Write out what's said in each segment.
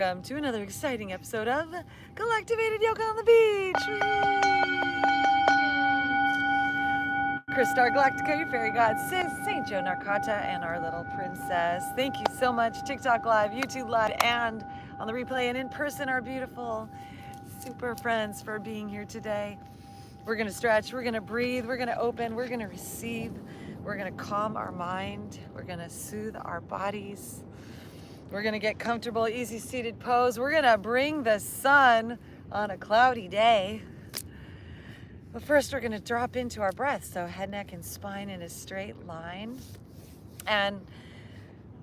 Welcome to another exciting episode of Galactivated Yoga on the Beach. Kristar Galactica, your fairy god, Saint Joe Narcata, and our little princess. Thank you so much, TikTok Live, YouTube Live, and on the replay and in person, our beautiful super friends for being here today. We're gonna stretch, we're gonna breathe, we're gonna open, we're gonna receive, we're gonna calm our mind, we're gonna soothe our bodies. We're gonna get comfortable, easy seated pose. We're gonna bring the sun on a cloudy day. But first we're gonna drop into our breath. So head, neck, and spine in a straight line. And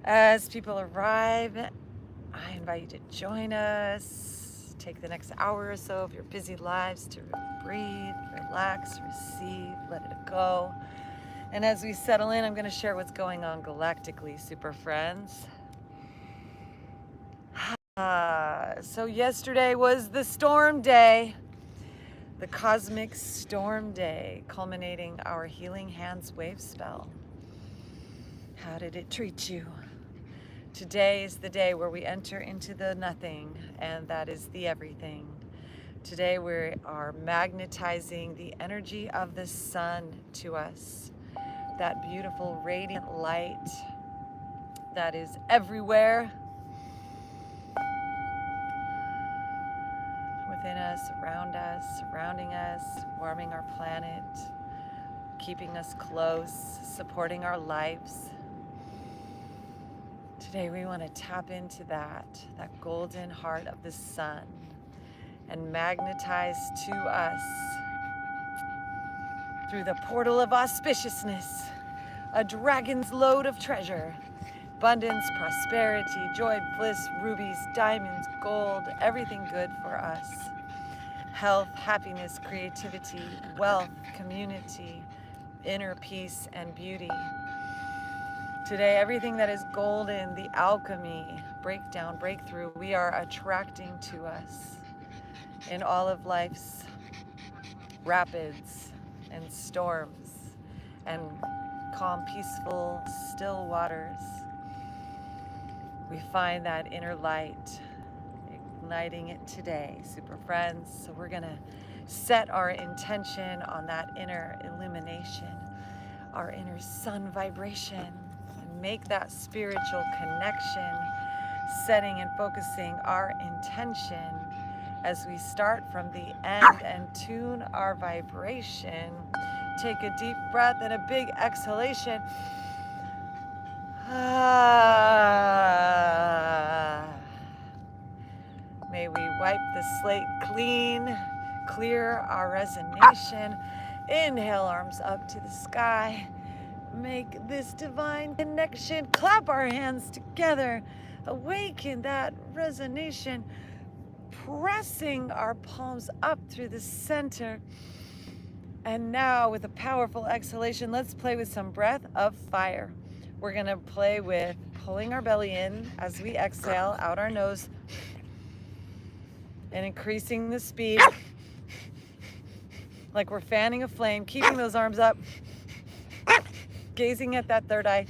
as people arrive, I invite you to join us. Take the next hour or so of your busy lives to breathe, relax, receive, let it go. And as we settle in, I'm gonna share what's going on galactically, super friends. So yesterday was the storm day, the cosmic storm day, culminating our Healing Hands wave spell. How did it treat you? Today is the day where we enter into the nothing, and that is the everything. Today we are magnetizing the energy of the sun to us, that beautiful radiant light that is everywhere, within us, around us, surrounding us, warming our planet, keeping us close, supporting our lives. Today we want to tap into that golden heart of the sun and magnetize to us through the portal of auspiciousness, a dragon's load of treasure, abundance, prosperity, joy, bliss, rubies, diamonds, gold, everything good for us. Health, happiness, creativity, wealth, community, inner peace, and beauty. Today, everything that is golden, the alchemy, breakdown, breakthrough, we are attracting to us in all of life's rapids and storms and calm, peaceful, still waters. We find that inner light, igniting it today, super friends. So we're gonna set our intention on that inner illumination, our inner sun vibration, and make that spiritual connection, setting and focusing our intention as we start from the end and tune our vibration. Take a deep breath and a big exhalation. May we wipe the slate clean, clear our resonation. Inhale, arms up to the sky. Make this divine connection. Clap our hands together. Awaken that resonation. Pressing our palms up through the center. And now with a powerful exhalation, let's play with some breath of fire. We're gonna play with pulling our belly in as we exhale out our nose and increasing the speed like we're fanning a flame, keeping those arms up, gazing at that third eye,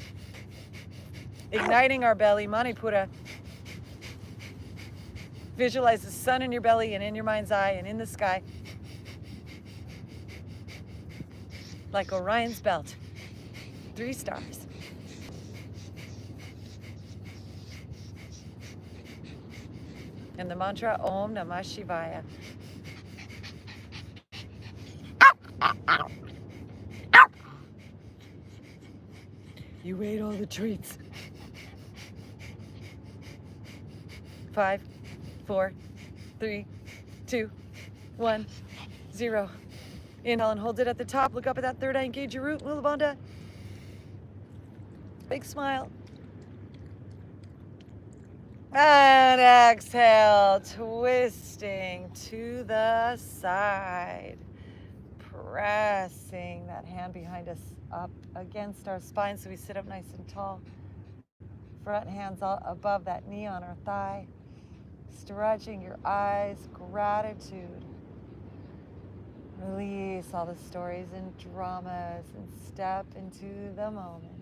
igniting our belly, Manipura. Visualize the sun in your belly and in your mind's eye and in the sky, like Orion's belt, 3 stars. And the mantra, Om Namah Shivaya. You ate all the treats. 5, 4, 3, 2, 1, 0. Inhale and hold it at the top. Look up at that third eye. Engage your root, Mula Bandha. Big smile. And exhale, twisting to the side. Pressing that hand behind us up against our spine so we sit up nice and tall. Front hands above that knee on our thigh. Stretching your eyes, gratitude. Release all the stories and dramas and step into the moment.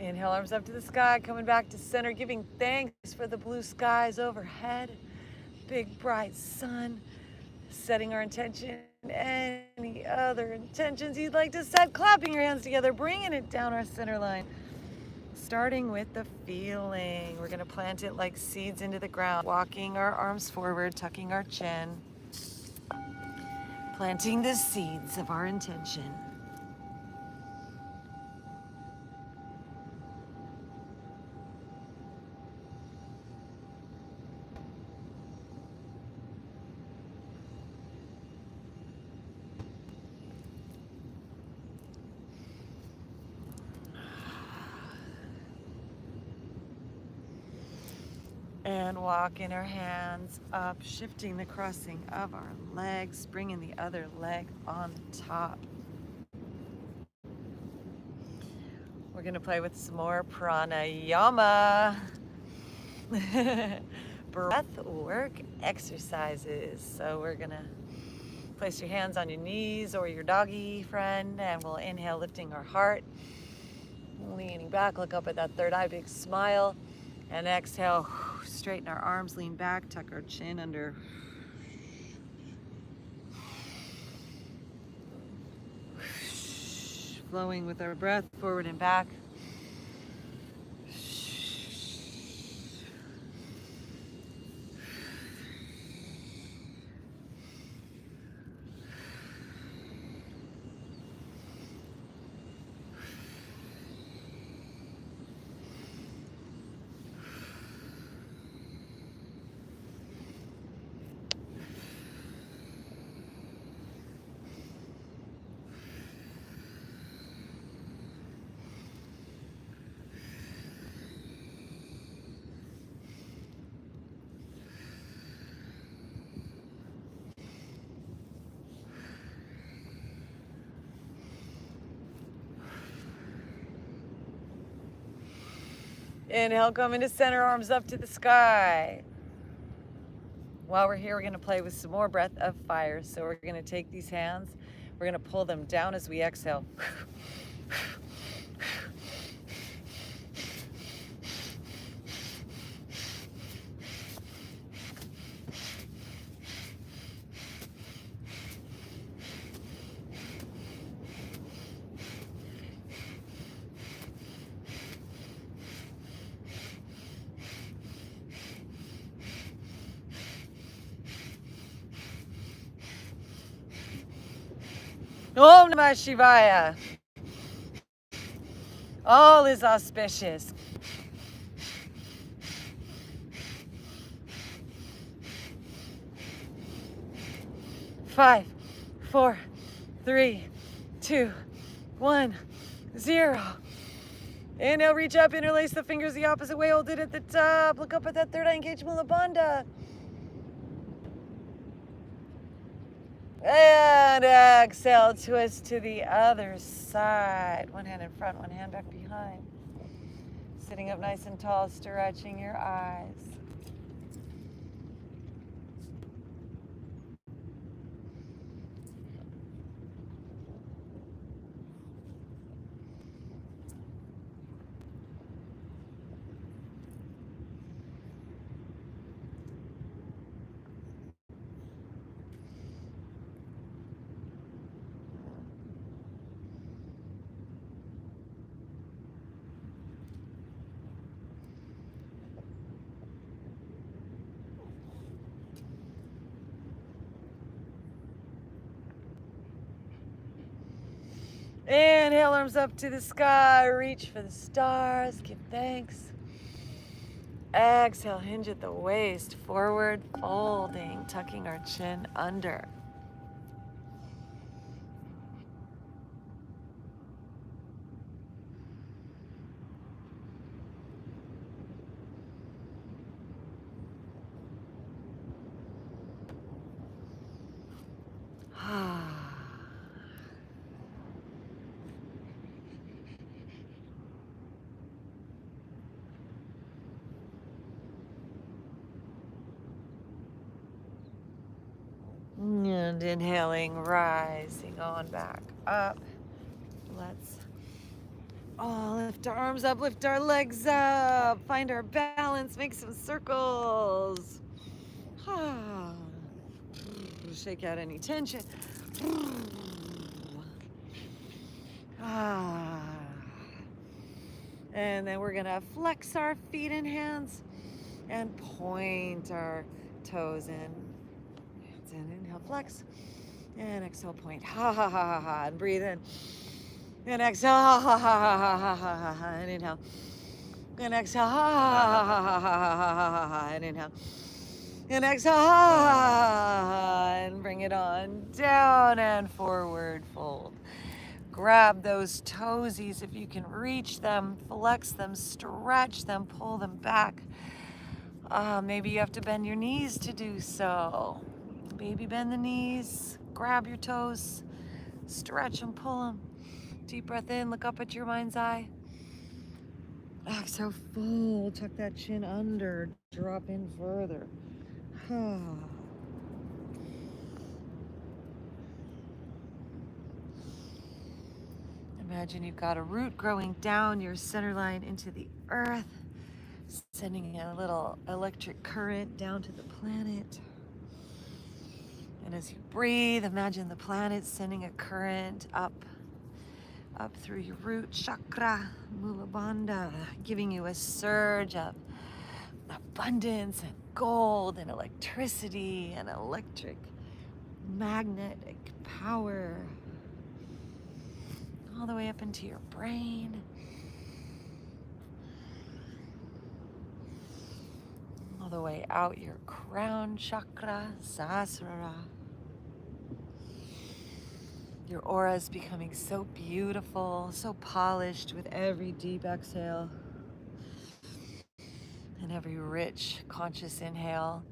Inhale, arms up to the sky, coming back to center, giving thanks for the blue skies overhead. Big bright sun, setting our intention. Any other intentions you'd like to set, clapping your hands together, bringing it down our center line. Starting with the feeling, we're gonna plant it like seeds into the ground, walking our arms forward, tucking our chin, planting the seeds of our intention. And walking our hands up, shifting the crossing of our legs, bringing the other leg on top. We're gonna play with some more pranayama. Breath work exercises. So we're gonna place your hands on your knees or your doggy friend, and we'll inhale, lifting our heart, leaning back, look up at that third eye, big smile, and exhale, straighten our arms, lean back, tuck our chin under. Flowing with our breath, forward and back. Inhale, come into center, arms up to the sky. While we're here, we're gonna play with some more breath of fire. So we're gonna take these hands, we're gonna pull them down as we exhale. Om Namah Shivaya. All is auspicious. Five, 4, 3, 2, 1, 0. Inhale, reach up, interlace the fingers the opposite way, hold it at the top. Look up at that third eye, engage Mula Bandha. And exhale, twist to the other side. One hand in front, one hand back behind. Sitting up nice and tall, stretching your eyes. Inhale, arms up to the sky, reach for the stars, give thanks. Exhale, hinge at the waist, forward folding, tucking our chin under. And inhaling, rising on back up. Let's Oh, lift our arms up, lift our legs up, find our balance, make some circles. Shake out any tension. And then we're gonna flex our feet and hands and point our toes in. Hands in, inhale, flex. And exhale, point. Ha ha ha ha ha. And breathe in. And exhale, ha ha ha ha ha ha ha ha. And inhale. And exhale, ha ha ha ha ha ha ha ha. And inhale. And exhale, ha, and bring it on down and forward fold. Grab those toesies if you can reach them, flex them, stretch them, pull them back. Maybe you have to bend your knees to do so. Baby, bend the knees, grab your toes, stretch them, pull them. Deep breath in, look up at your mind's eye. Exhale, full, tuck that chin under, drop in further. Imagine you've got a root growing down your center line into the earth, sending a little electric current down to the planet. And as you breathe, imagine the planet sending a current up through your root chakra, Mula Bandha, giving you a surge of abundance and gold and electricity and electric magnetic power all the way up into your brain, all the way out your crown chakra, Sahasrara. Your aura is becoming so beautiful, so polished with every deep exhale and every rich, conscious inhale.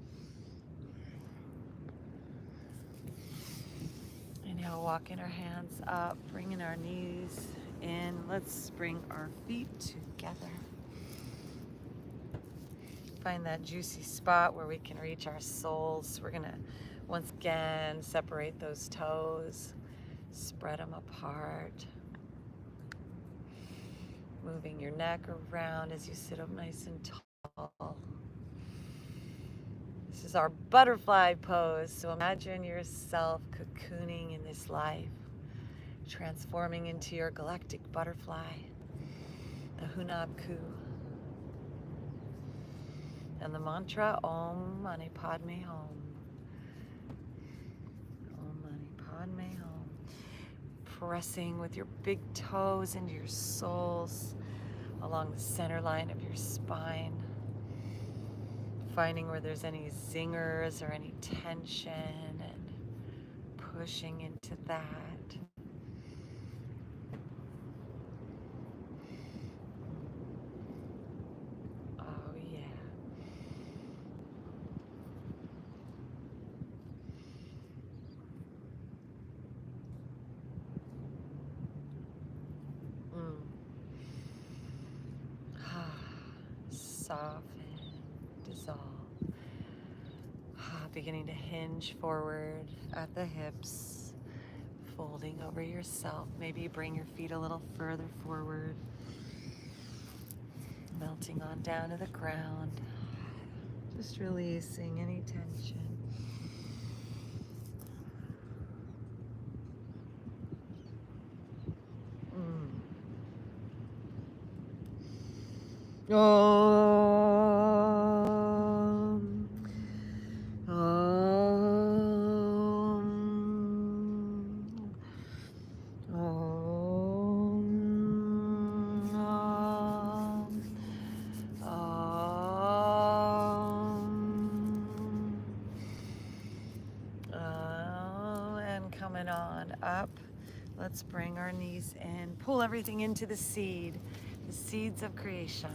Inhale, walking our hands up, bringing our knees in. Let's bring our feet together. Find that juicy spot where we can reach our soles. We're gonna, once again, separate those toes. Spread them apart. Moving your neck around as you sit up nice and tall. This is our butterfly pose. So imagine yourself cocooning in this life, transforming into your galactic butterfly, the Hunabku. And the mantra, Om Mani Padme Hum. Om Mani Padme Hum. Pressing with your big toes into your soles along the center line of your spine, finding where there's any zingers or any tension and pushing into that. Oh yeah. Soften, dissolve. Beginning to hinge forward at the hips, folding over yourself. Maybe you bring your feet a little further forward, melting on down to the ground, just releasing any tension. Om. Om. Om. Om. And coming on up, let's bring our knees in. Pull everything into the seed, the seeds of creation.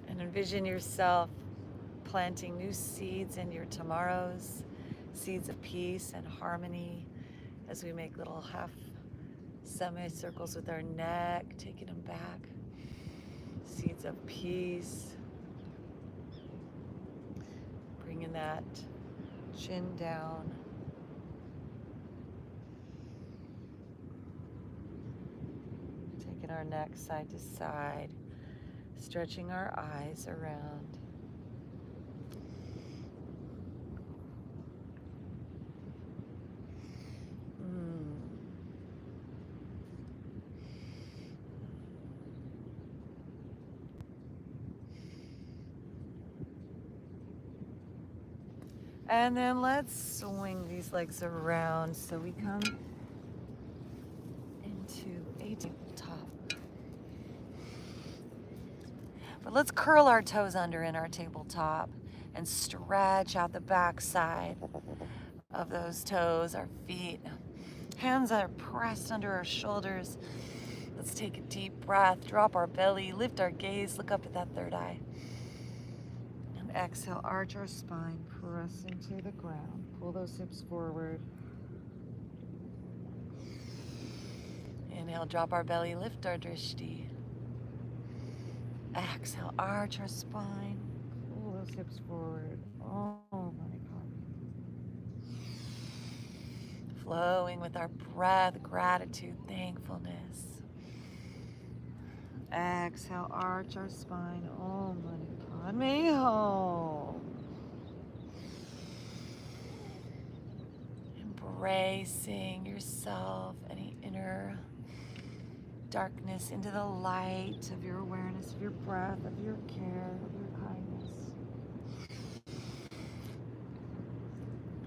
And envision yourself planting new seeds in your tomorrows, seeds of peace and harmony as we make little half semicircles with our neck, taking them back. Seeds of peace. Bringing that chin down. Take Taking our neck side to side, stretching our eyes around. And then let's swing these legs around so we come into a tabletop. But let's curl our toes under in our tabletop and stretch out the back side of those toes, our feet. Hands are pressed under our shoulders. Let's take a deep breath, drop our belly, lift our gaze, look up at that third eye. And exhale, arch our spine, press into the ground. Pull those hips forward. Inhale, drop our belly, lift our drishti. Exhale, arch our spine, pull those hips forward. Oh my God. Flowing with our breath, gratitude, thankfulness. Exhale, arch our spine. Om Mani Padme Hum. Embracing yourself, any inner darkness into the light of your awareness, of your breath, of your care, of your kindness.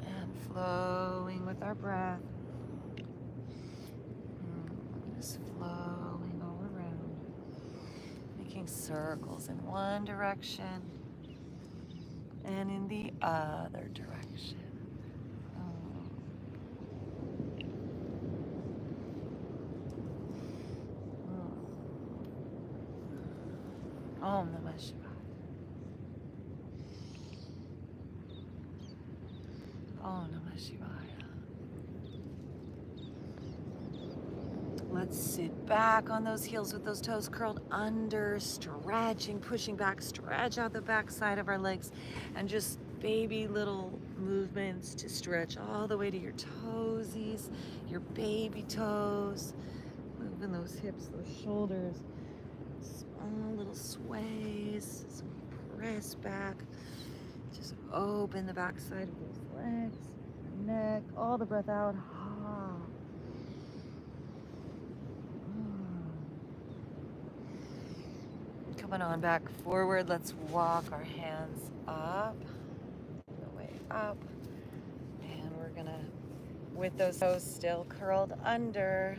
And flowing with our breath. Just flowing all around. Making circles in one direction and in the other direction. Om Namah Shivaya. Om Namah Shivaya. Let's sit back on those heels with those toes curled under, stretching, pushing back, stretch out the back side of our legs, and just baby little movements to stretch all the way to your toesies, your baby toes, moving those hips, those shoulders. Small little sways, so we press back, just open the back side of those legs, neck, all the breath out. Coming on back forward, let's walk our hands up, the way up, and we're gonna, with those toes still curled under,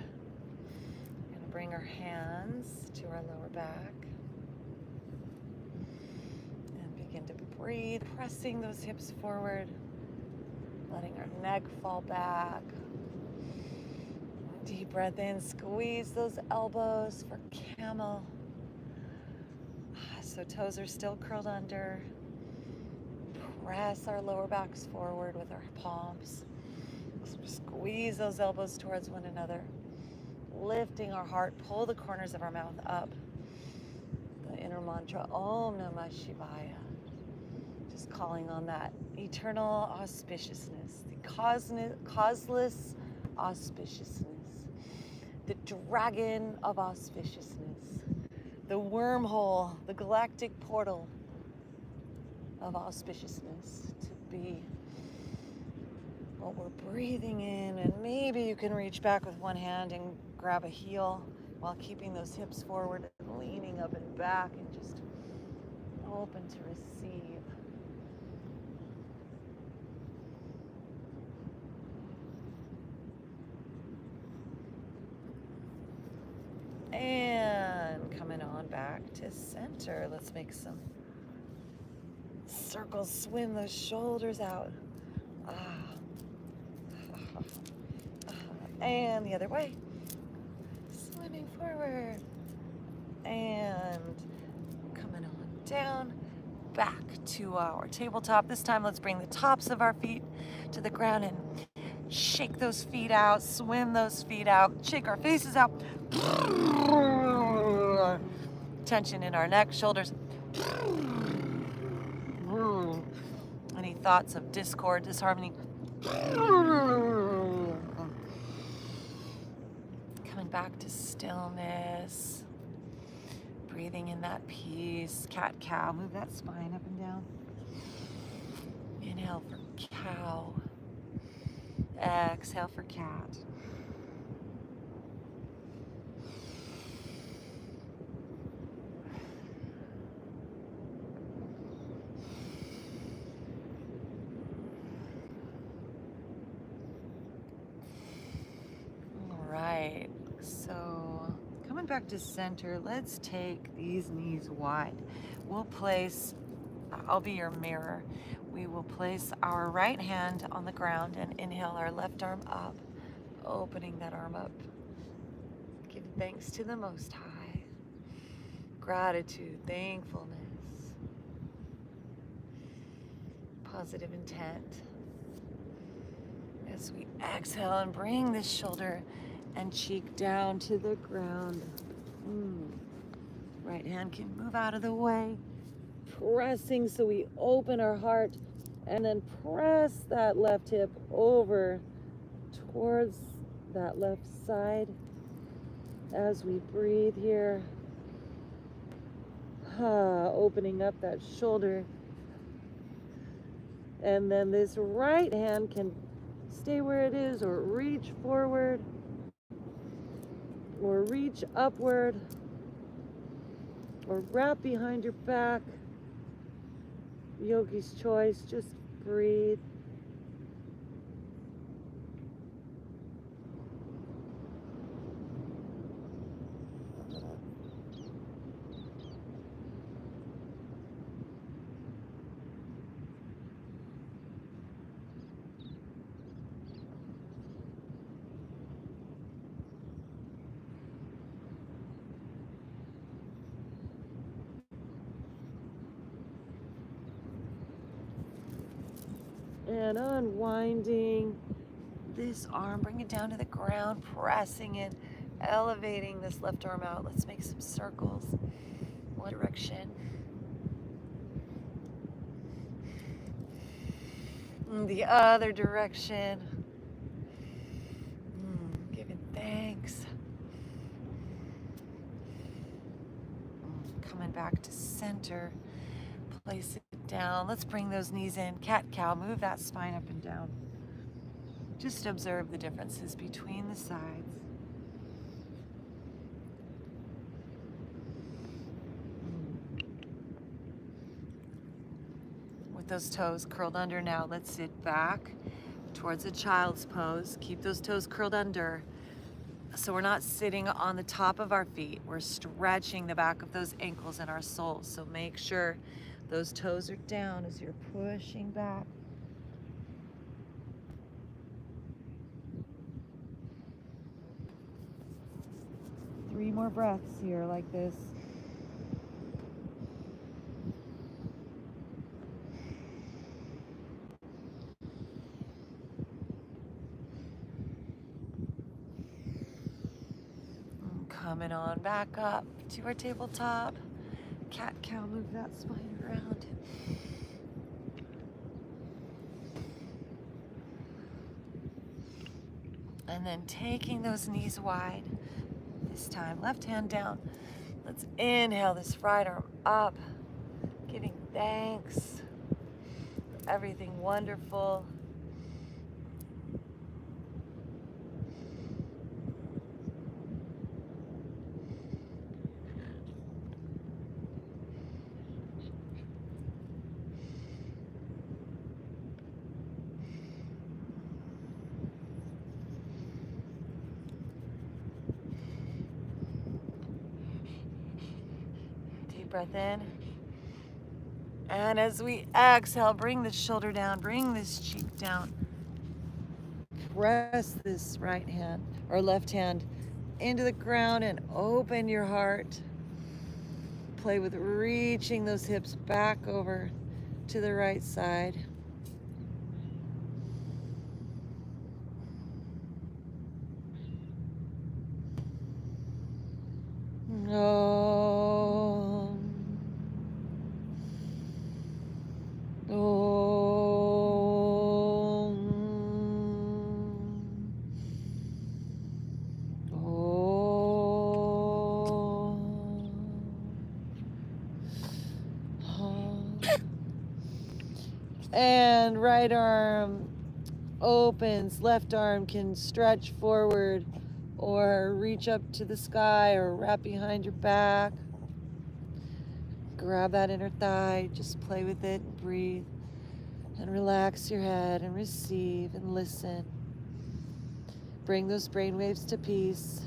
bring our hands to our lower back and begin to breathe, pressing those hips forward, letting our neck fall back. Deep breath in, squeeze those elbows for camel. So toes are still curled under. Press our lower backs forward with our palms. Squeeze those elbows towards one another. Lifting our heart, pull the corners of our mouth up. The inner mantra, Om Namah Shivaya. Just calling on that eternal auspiciousness, the causeless auspiciousness, the dragon of auspiciousness, the wormhole, the galactic portal of auspiciousness to be what we're breathing in. And maybe you can reach back with one hand and grab a heel while keeping those hips forward and leaning up and back and just open to receive. And coming on back to center. Let's make some circles, swim those shoulders out. And the other way. Swimming forward. And coming on down. Back to our tabletop. This time let's bring the tops of our feet to the ground and shake those feet out, swim those feet out, shake our faces out. Tension in our neck, shoulders. Any thoughts of discord, disharmony? Coming back to stillness. Breathing in that peace. Cat, cow. Move that spine up and down. Inhale for cow. Exhale for cat. All right, so coming back to center, let's take these knees wide. We'll place, I'll be your mirror. We will place our right hand on the ground and inhale our left arm up, opening that arm up. Give thanks to the Most High. Gratitude, thankfulness, positive intent. As we exhale and bring this shoulder and cheek down to the ground. Right hand can move out of the way. Pressing so we open our heart, and then press that left hip over towards that left side as we breathe here. Opening up that shoulder. And then this right hand can stay where it is, or reach forward, or reach upward, or wrap behind your back. Yogi's choice, just breathe. And unwinding this arm, bring it down to the ground, pressing it, elevating this left arm out. Let's make some circles. One direction. The other direction. Giving thanks. Coming back to center. Place it down. Let's bring those knees in. Cat, cow. Move that spine up and down. Just observe the differences between the sides. With those toes curled under now, let's sit back towards a child's pose. Keep those toes curled under. So we're not sitting on the top of our feet. We're stretching the back of those ankles and our soles. So make sure those toes are down as you're pushing back. Three more breaths here like this. Coming on back up to our tabletop. Cat, cow, move that spine around. And then taking those knees wide. This time, left hand down. Let's inhale this right arm up, giving thanks for everything wonderful. Breath in. And as we exhale, bring the shoulder down, bring this cheek down. Press this right hand or left hand into the ground and open your heart. Play with reaching those hips back over to the right side. And right arm opens, left arm can stretch forward or reach up to the sky or wrap behind your back. Grab that inner thigh, just play with it and breathe and relax your head and receive and listen. Bring those brain waves to peace.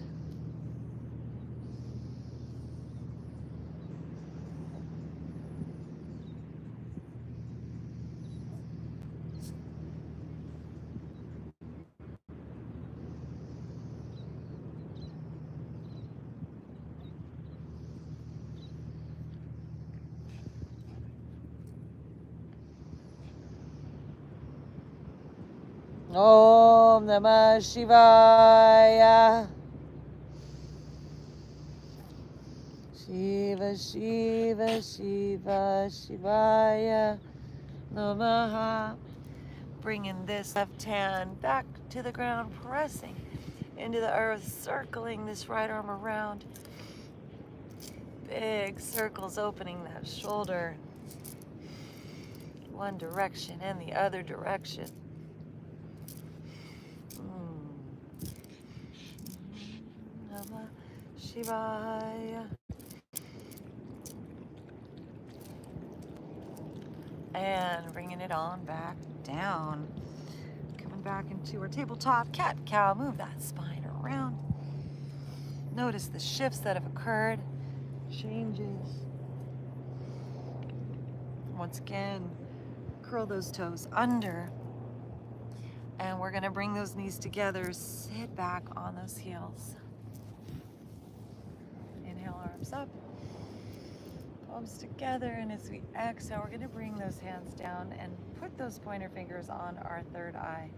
Om Namah Shivaya. Shiva, Shiva, Shiva, Shivaya Namaha. Bringing this left hand back to the ground, pressing into the earth, circling this right arm around. Big circles opening that shoulder. One direction and the other direction. Namah Shivaya. And bringing it on back down. Coming back into our tabletop cat-cow. Move that spine around. Notice the shifts that have occurred. Changes. Once again, curl those toes under. And we're going to bring those knees together. Sit back on those heels. Inhale, arms up. Palms together, and as we exhale, we're going to bring those hands down and put those pointer fingers on our third eye.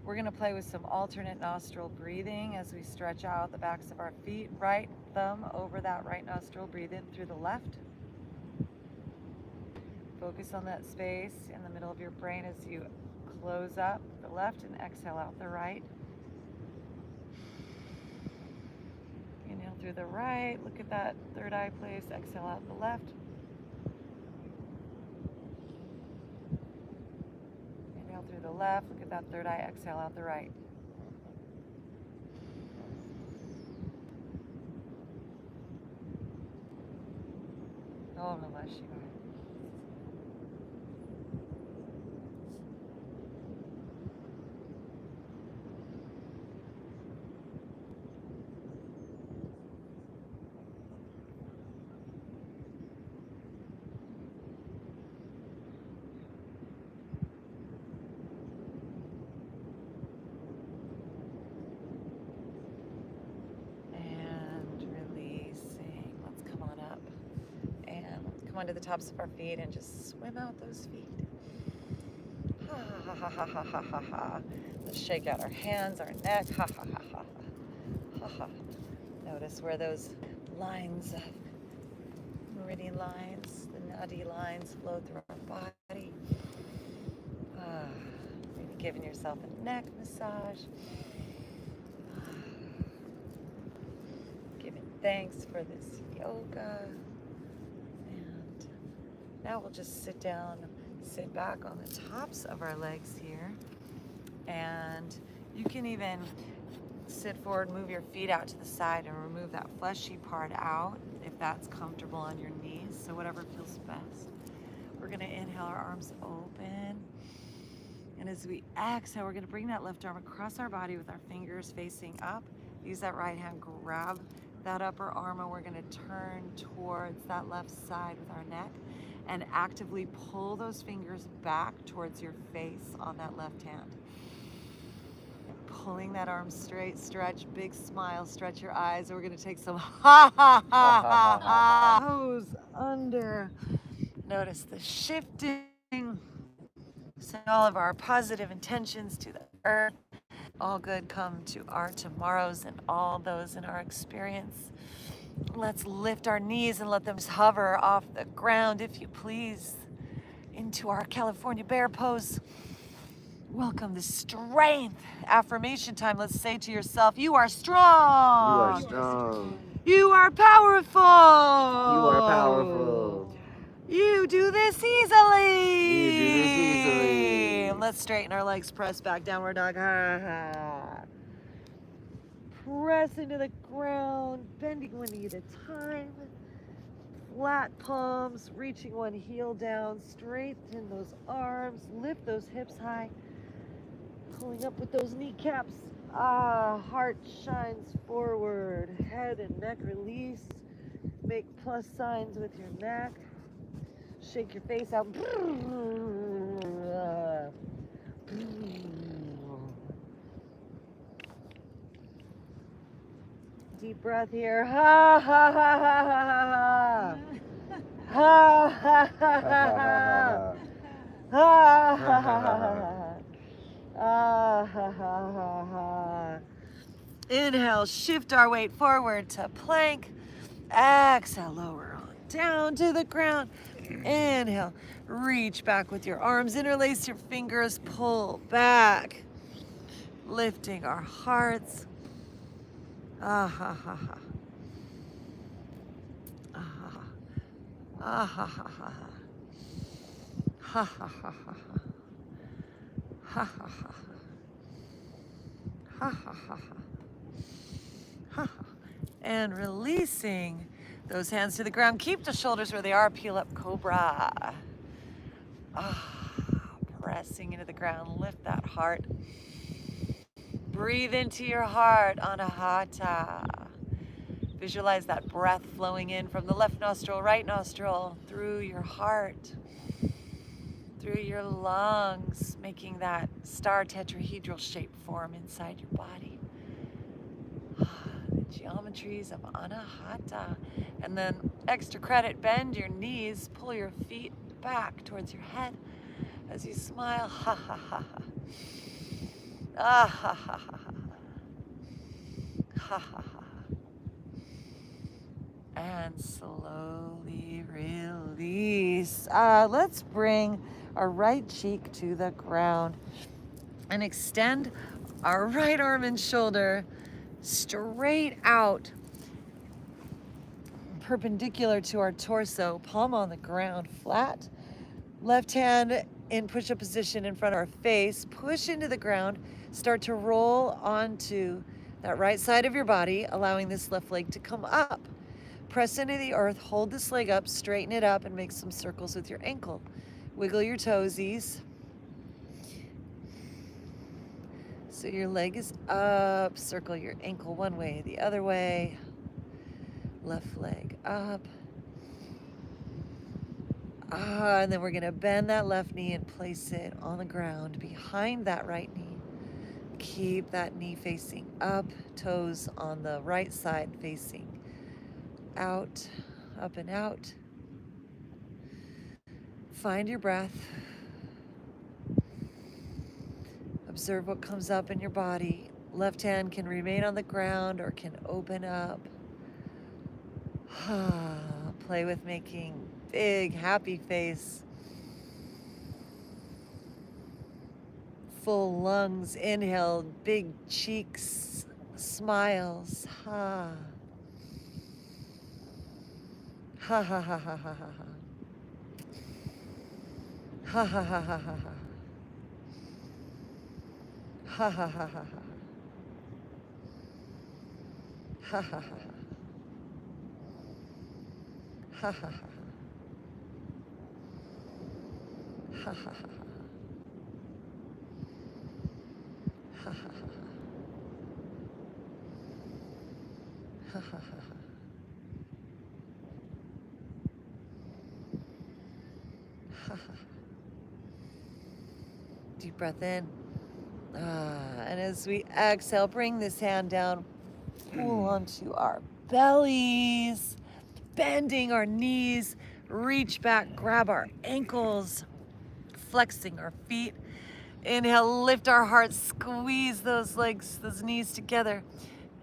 We're going to play with some alternate nostril breathing as we stretch out the backs of our feet. Right thumb over that right nostril, breathe in through the left. Focus on that space in the middle of your brain as you close up the left and exhale out the right. Inhale through the right, look at that third eye place, exhale out the left. Inhale through the left, look at that third eye, exhale out the right. Om Namah Shivaya. Come onto the tops of our feet and just swim out those feet. Ha ha ha ha ha ha ha ha. Let's shake out our hands, our neck. Ha ha ha ha ha ha. Notice where those lines of meridian lines, the nadi lines flow through our body. Maybe giving yourself a neck massage. Giving thanks for this yoga. Now we'll just sit down, sit back on the tops of our legs here. And you can even sit forward, move your feet out to the side and remove that fleshy part out if that's comfortable on your knees. So whatever feels best. We're gonna inhale, our arms open. And as we exhale, we're gonna bring that left arm across our body with our fingers facing up. Use that right hand, grab that upper arm, and we're gonna turn towards that left side with our neck. And actively pull those fingers back towards your face on that left hand. Pulling that arm straight, stretch, big smile, stretch your eyes. We're gonna take some ha ha ha ha ha. Toes under. Notice the shifting. Send all of our positive intentions to the earth. All good come to our tomorrows and all those in our experience. Let's lift our knees and let them hover off the ground, if you please, into our California bear pose. Welcome to strength. Affirmation time. Let's say to yourself, you are strong. You are strong. You are powerful. You are powerful. You do this easily. You do this easily. Let's straighten our legs, press back, downward dog. Press into the ground, bending one knee at a time. Flat palms, reaching one heel down, straighten those arms, lift those hips high, pulling up with those kneecaps. Heart shines forward, head and neck release. Make plus signs with your neck. Shake your face out. Deep breath here. Ha ha ha ha ha ha ha ha ha ha ha ha ha. Inhale, shift our weight forward to plank. Exhale, lower on down to the ground. Inhale, reach back with your arms, interlace your fingers, pull back, lifting our hearts. Ah ha ha ha. Ah ha ha. Ah ha ha ha. Ha ha ha ha. Ha ha ha. Ha ha ha ha. Ha ha. And releasing those hands to the ground. Keep the shoulders where they are. Peel up cobra. Pressing into the ground. Lift that heart. Breathe into your heart, anahata. Visualize that breath flowing in from the left nostril, right nostril, through your heart, through your lungs, making that star tetrahedral shape form inside your body. The geometries of anahata. And then extra credit, bend your knees, pull your feet back towards your head as you smile. Ha ha ha ha. Ah ha ha ha ha. Ha ha ha. And slowly release. Let's bring our right cheek to the ground and extend our right arm and shoulder straight out, perpendicular to our torso, palm on the ground, flat. Left hand in push-up position in front of our face. Push into the ground. Start to roll onto that right side of your body, allowing this left leg to come up. Press into the earth, hold this leg up, straighten it up, and make some circles with your ankle. Wiggle your toesies. So your leg is up, circle your ankle one way, the other way. Left leg up. And then we're gonna bend that left knee and place it on the ground behind that right knee. Keep that knee facing up, toes on the right side facing out, up and out. Find your breath. Observe what comes up in your body. Left hand can remain on the ground or can open up. Play with making big, happy face. Full lungs, inhale, big cheeks, smiles. Ha. Ha ha ha ha ha ha ha. Ha ha ha ha ha ha. Ha ha ha ha ha. Ha ha ha ha. Ha ha ha ha. Ha ha ha ha. Ha ha ha ha. Ha ha ha ha. Deep breath in. And as we exhale, bring this hand down, pull onto our bellies, bending our knees, reach back, grab our ankles, flexing our feet. Inhale, lift our hearts, squeeze those legs, those knees together,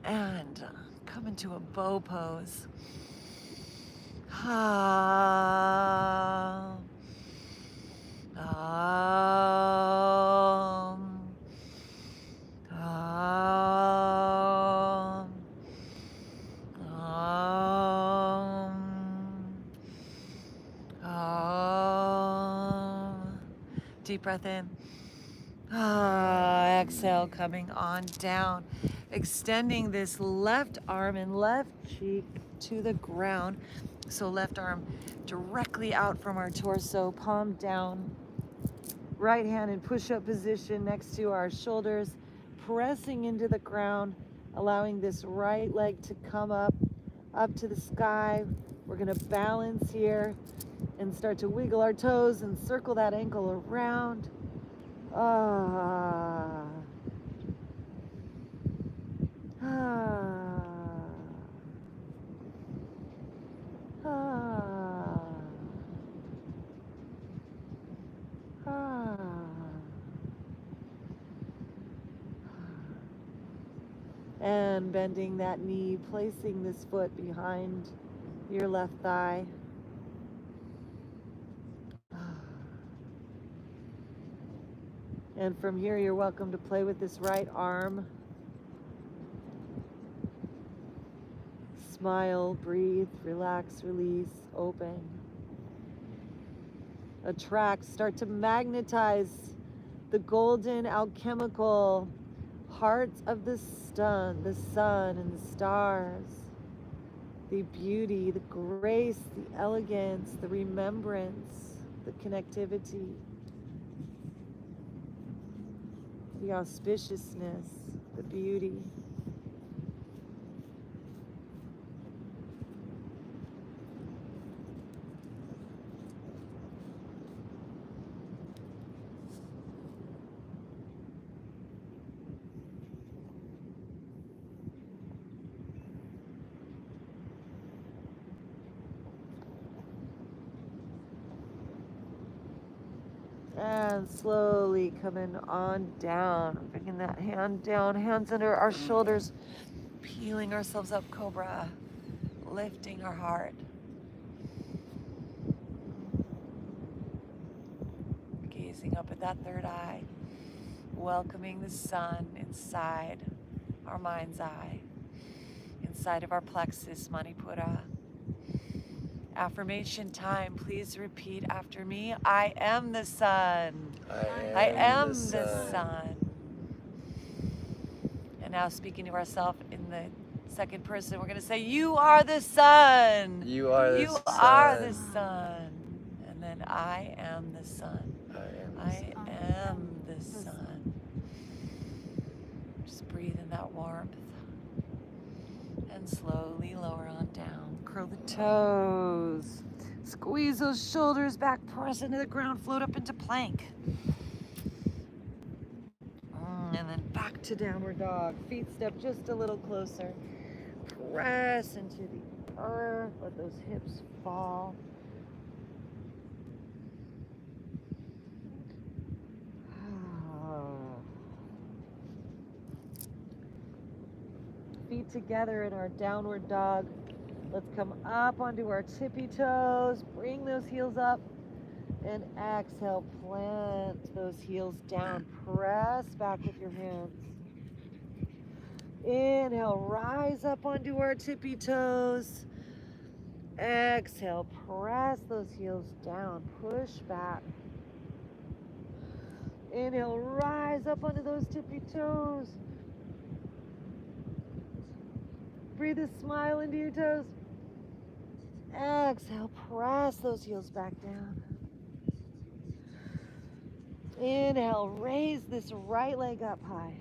and come into a bow pose. Deep breath in. Exhale, coming on down. Extending this left arm and left cheek to the ground. So left arm directly out from our torso, palm down. Right hand in push-up position next to our shoulders, pressing into the ground, allowing this right leg to come up to the sky. We're gonna balance here and start to wiggle our toes and circle that ankle around. Ah. Ah. Ah. Ah. And bending that knee, placing this foot behind your left thigh. And from here, you're welcome to play with this right arm. Smile, breathe, relax, release, open. Attract, start to magnetize the golden alchemical hearts of the sun and the stars, the beauty, the grace, the elegance, the remembrance, the connectivity, the auspiciousness, the beauty. And slowly coming on down, bringing that hand down, hands under our shoulders, peeling ourselves up, cobra, lifting our heart. Gazing up at that third eye, welcoming the sun inside our mind's eye, inside of our plexus, Manipura. Affirmation time. Please repeat after me. I am the sun. I am the sun. And now speaking to ourselves in the second person, we're going to say, you are the sun. You are the You sun. are the sun. And then I am the sun. I am the sun. Just breathe in that warmth. And slowly lower on down. Curl the toes. Squeeze those shoulders back. Press into the ground. Float up into plank. And then back to downward dog. Feet step just a little closer. Press into the earth. Let those hips fall. Feet together in our downward dog. Let's come up onto our tippy toes. Bring those heels up. And exhale, plant those heels down. Press back with your hands. Inhale, rise up onto our tippy toes. Exhale, press those heels down. Push back. Inhale, rise up onto those tippy toes. Breathe a smile into your toes. Exhale, press those heels back down. Inhale, raise this right leg up high.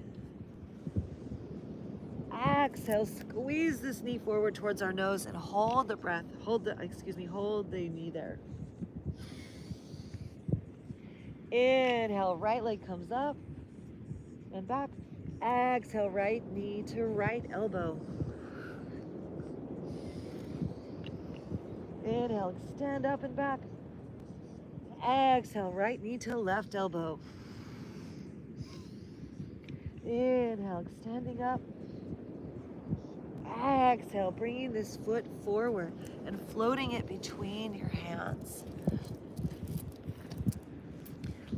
Exhale, squeeze this knee forward towards our nose and hold the breath. Hold the knee there. Inhale, right leg comes up and back. Exhale, right knee to right elbow. Inhale, extend up and back. Exhale, right knee to left elbow. Inhale, extending up. Exhale, bringing this foot forward and floating it between your hands.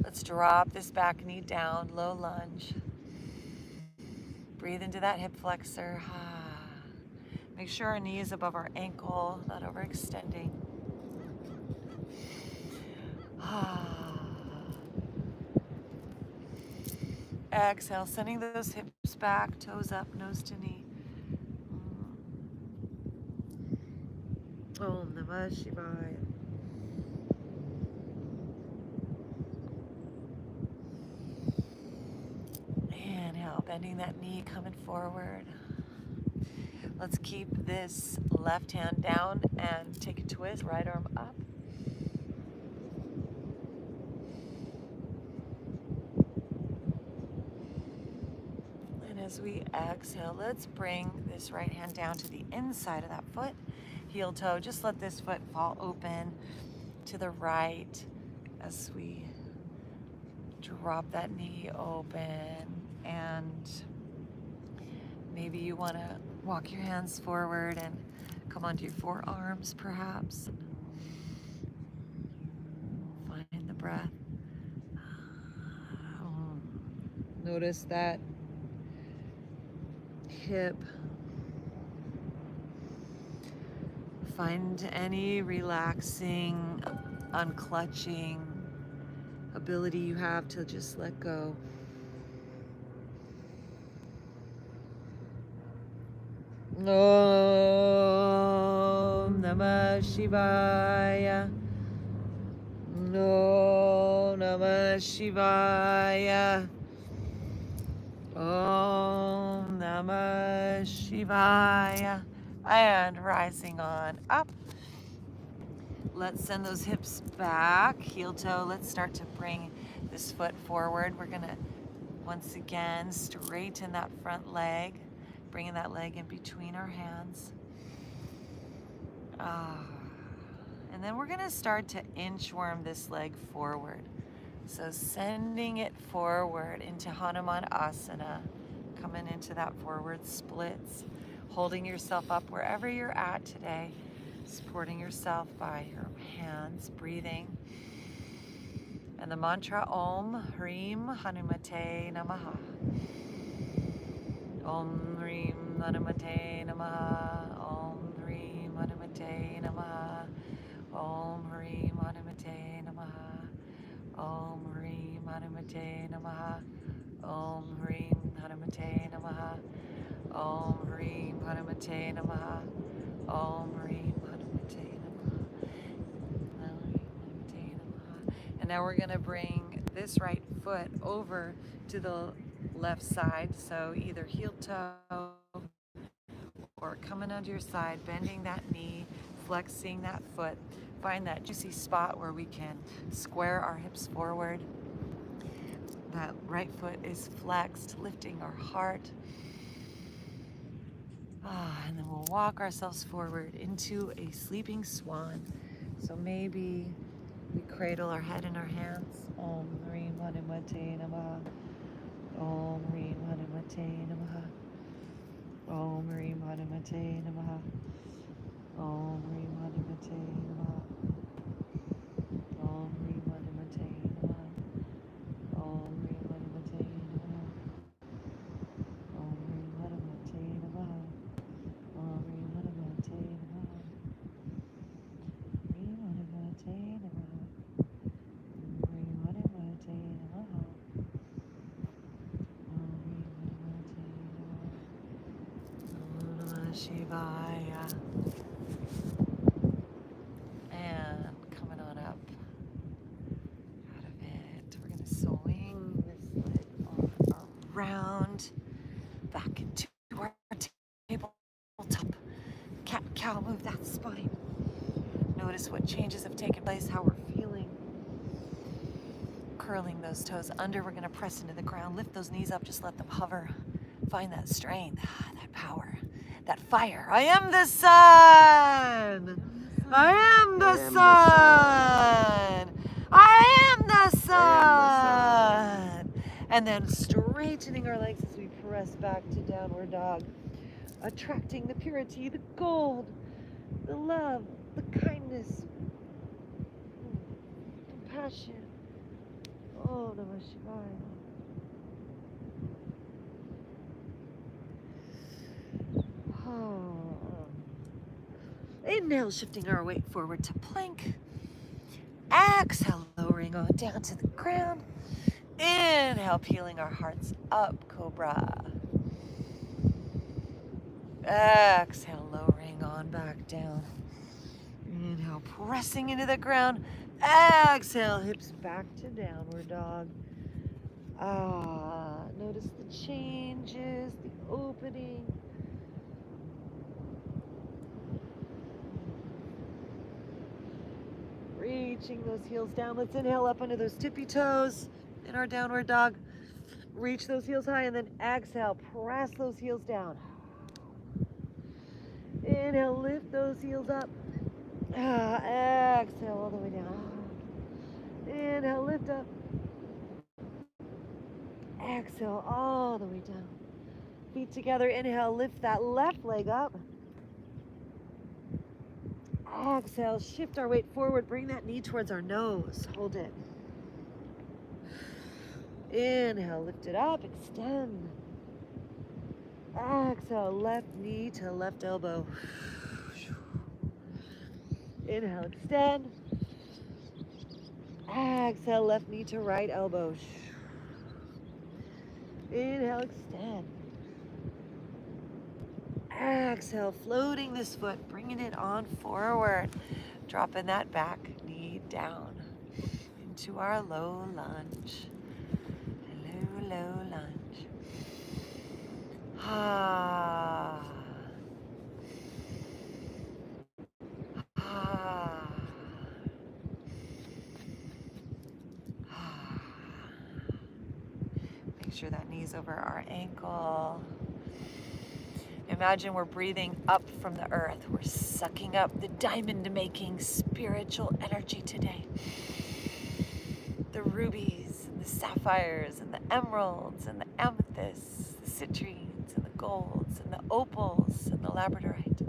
Let's drop this back knee down, low lunge. Breathe into that hip flexor. Make sure our knee is above our ankle, not overextending. Exhale, sending those hips back, toes up, nose to knee. Om Namah Shivaya. Inhale, bending that knee, coming forward. Let's keep this left hand down and take a twist, right arm up. And as we exhale, let's bring this right hand down to the inside of that foot. Heel toe, just let this foot fall open to the right as we drop that knee open. And maybe you want to walk your hands forward and come onto your forearms perhaps. Find the breath. Notice that hip. Find any relaxing, unclutching ability you have to just let go. Om Namah Shivaya. Om Namah Shivaya. Om Namah Shivaya. And rising on up. Let's send those hips back, heel toe. Let's start to bring this foot forward. We're gonna, once again, straighten that front leg, bringing that leg in between our hands. And then we're gonna start to inchworm this leg forward. So sending it forward into Hanuman Asana, coming into that forward splits, holding yourself up wherever you're at today, supporting yourself by your hands, breathing. And the mantra Om Hrim Hanumate Namaha. Om Hrim Hanumate Namaha. Om Hrim Hanumate Namaha. Om Hrim Hanumate Namaha. Om Hrim Hanumate Namaha. Om Hrim Hanumate Namaha. Om Hrim Hanumate Namaha. Om Hrim Hanumate Namaha. And now we're going to bring this right foot over to the left side. So either heel toe or coming onto your side, bending that knee, flexing that foot. Find that juicy spot where we can square our hips forward. That right foot is flexed, lifting our heart. And then we'll walk ourselves forward into a sleeping swan. So maybe we cradle our head in our hands. Om Hrim Hanumate Namaha. Om Hrim Hanumate Namaha. Om Hrim Hanumate Namaha. Om Hrim Hanumate Namaha. Om Hrim Hanumate Namaha. Om Hrim Hanumate Namaha. Om Hrim Hanumate Namaha. Om Hrim Hanumate Namaha. Hrim Hanumate Namaha. Hrim Hanumate Namaha. Om Hrim Hanumate Namaha. Om Namah Shivaya. And coming on up out of it, we're going to swing this leg on around back into our tabletop. Cat, cow, move that spine. Notice what changes have taken place, how we're feeling. Curling those toes under, we're going to press into the ground. Lift those knees up, just let them hover. Find that strength, that power, that fire. I am the sun. I am the sun. I am the sun. And then straightening our legs as we press back to downward dog. Attracting the purity, the gold, the love, the kindness, compassion. Oh, Namah Shivaya. Oh. Inhale, shifting our weight forward to plank. Exhale, lowering on down to the ground. Inhale, peeling our hearts up, cobra. Exhale, lowering on back down. Inhale, pressing into the ground. Exhale, hips back to downward dog. Notice the changes, the opening. Reaching those heels down. Let's inhale up under those tippy toes in our downward dog. Reach those heels high and then exhale, press those heels down. Inhale, lift those heels up. Exhale all the way down. Inhale, lift up. Exhale all the way down. Feet together, inhale, lift that left leg up. Exhale, shift our weight forward, bring that knee towards our nose. Hold it. Inhale, lift it up, extend. Exhale, left knee to left elbow. Inhale, extend. Exhale, left knee to right elbow. Inhale, extend. Exhale, floating this foot, bringing it on forward. Dropping that back knee down into our low lunge. Low lunge. Ah. Ah. Ah. Make sure that knee's over our ankle. Imagine we're breathing up from the earth. We're sucking up the diamond-making spiritual energy today. The rubies, and the sapphires, and the emeralds, and the amethysts, the citrines, and the golds, and the opals, and the labradorite.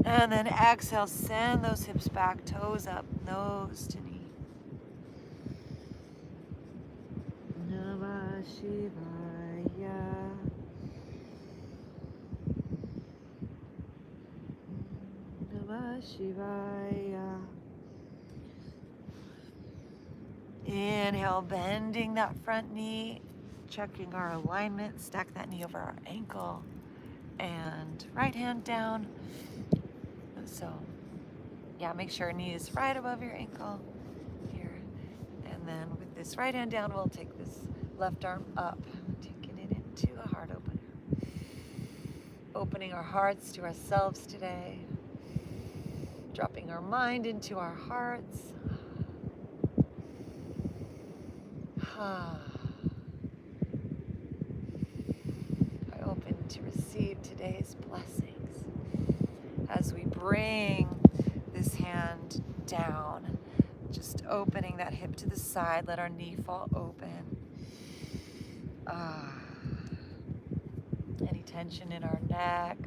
And then exhale, send those hips back, toes up, nose to knee. Namah Shivaya. Namah Shivaya. Inhale, bending that front knee, checking our alignment, stack that knee over our ankle, and right hand down. So, yeah, make sure knee is right above your ankle here. And then with this right hand down, we'll take this left arm up, taking it into a heart opener. Opening our hearts to ourselves today. Dropping our mind into our hearts. I open to receive today's blessings as we bring this hand down, just opening that hip to the side, let our knee fall open. Any tension in our neck.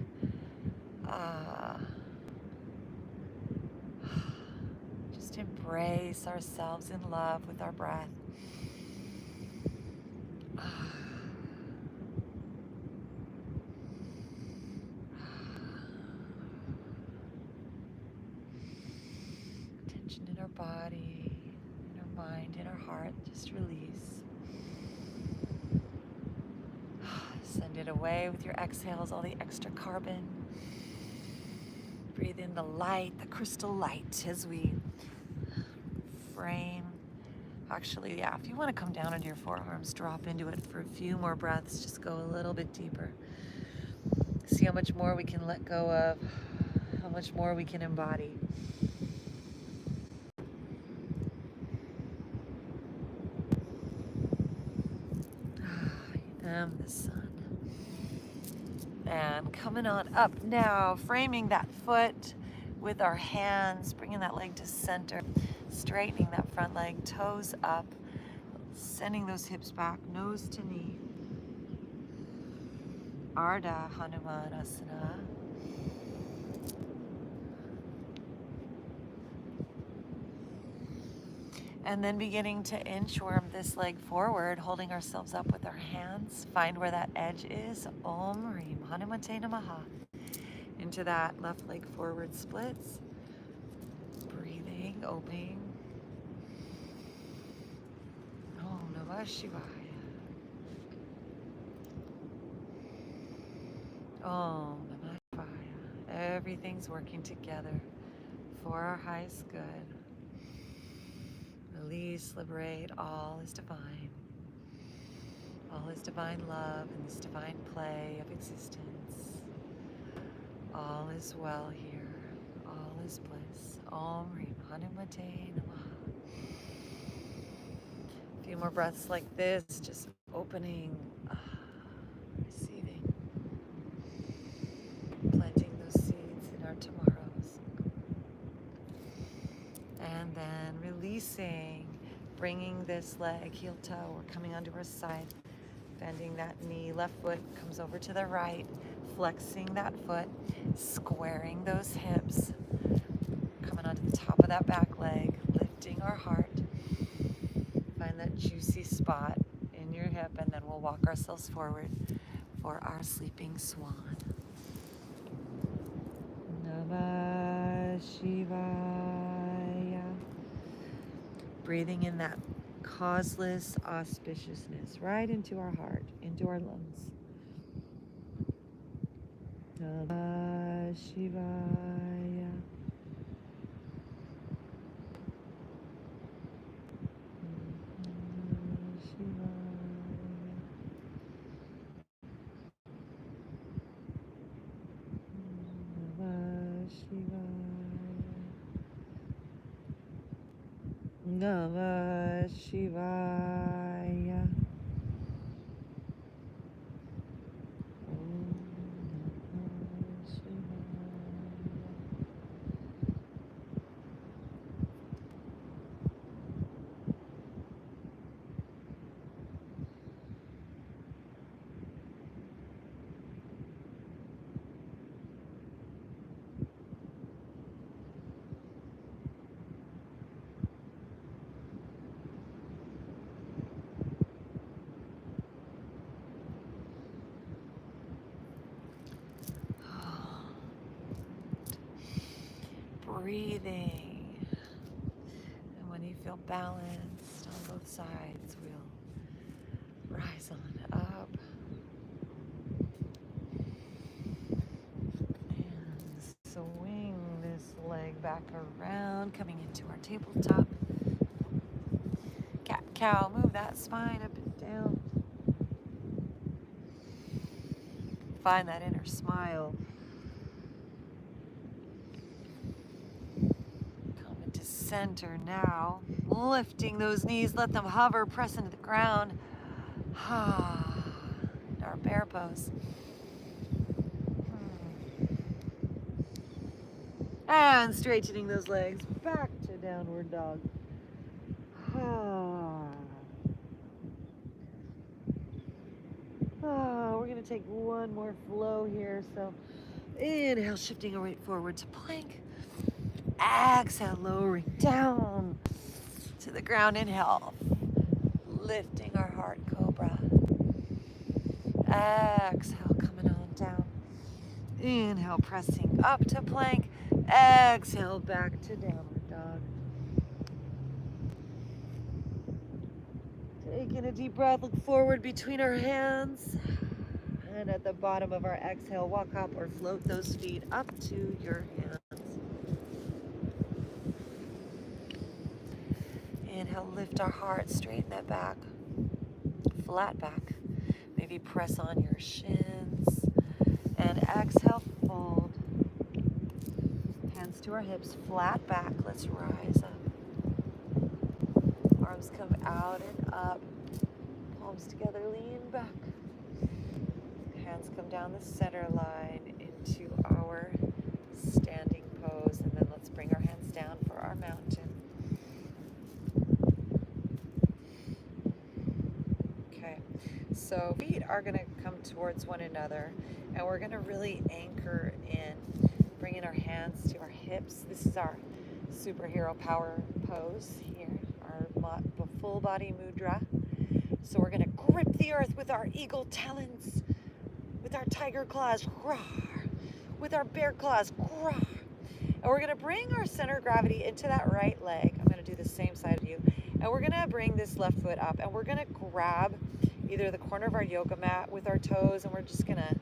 Just embrace ourselves in love with our breath. Tension in our body, in our mind, in our heart, just release. Send it away with your exhales, all the extra carbon. Breathe in the light, the crystal light, as we frame. Actually, yeah, if you want to come down into your forearms, drop into it for a few more breaths. Just go a little bit deeper. See how much more we can let go of, how much more we can embody. I am the sun. And coming on up now, framing that foot with our hands, bringing that leg to center, straightening that front leg, toes up, sending those hips back, nose to knee. Ardha Hanumanasana. And then beginning to inchworm this leg forward, holding ourselves up with our hands. Find where that edge is. Om Reem Hanumate Namaha. Into that left leg forward splits. Breathing, opening. Namah Shivaya. Om Namah Shivaya. Everything's working together for our highest good. Release, liberate, all is divine. All is divine love in this divine play of existence. All is well here. All is bliss. Om Rim Hanumate Namaha. A few more breaths like this, just opening, receiving, planting those seeds in our tomorrows. And then releasing, bringing this leg, heel toe, we're coming onto our side, bending that knee, left foot comes over to the right, flexing that foot, squaring those hips, coming onto the top of that back leg, lifting our heart. Find that juicy spot in your hip, and then we'll walk ourselves forward for our sleeping swan. Namah Shivaya. Breathing in that causeless auspiciousness right into our heart, into our lungs. Namah Shivaya. Namah Shivaya. Namah Shivaya. Namah Shivaya. Om Namah Shivaya. Breathing. And when you feel balanced on both sides, we'll rise on up. And swing this leg back around, coming into our tabletop. Cat cow, move that spine up and down. Find that inner smile. Come into center now. Lifting those knees, let them hover, press into the ground. In our bear pose. And straightening those legs back to downward dog. We're going to take one more flow here. So inhale, shifting our weight forward to plank. Exhale, lowering down to the ground. Inhale, lifting our heart, cobra. Exhale, coming on down. Inhale, pressing up to plank. Exhale, back to downward dog. Taking a deep breath, look forward between our hands. And at the bottom of our exhale, walk up or float those feet up to your hands. Inhale, lift our heart, straighten that back, flat back. Maybe press on your shins. And exhale, fold. Hands to our hips, flat back. Let's rise up. Arms come out and up. Palms together, lean back. Hands come down the center line into our standing pose. And then let's bring our hands down for our mountain. Okay, so feet are going to come towards one another. And we're going to really anchor in, bringing our hands to our hips. This is our superhero power pose here, our full body mudra. So we're going to grip the earth with our eagle talons, with our tiger claws, with our bear claws. And we're going to bring our center of gravity into that right leg. I'm going to do the same side of you. And we're gonna bring this left foot up, and we're gonna grab either the corner of our yoga mat with our toes, and we're just gonna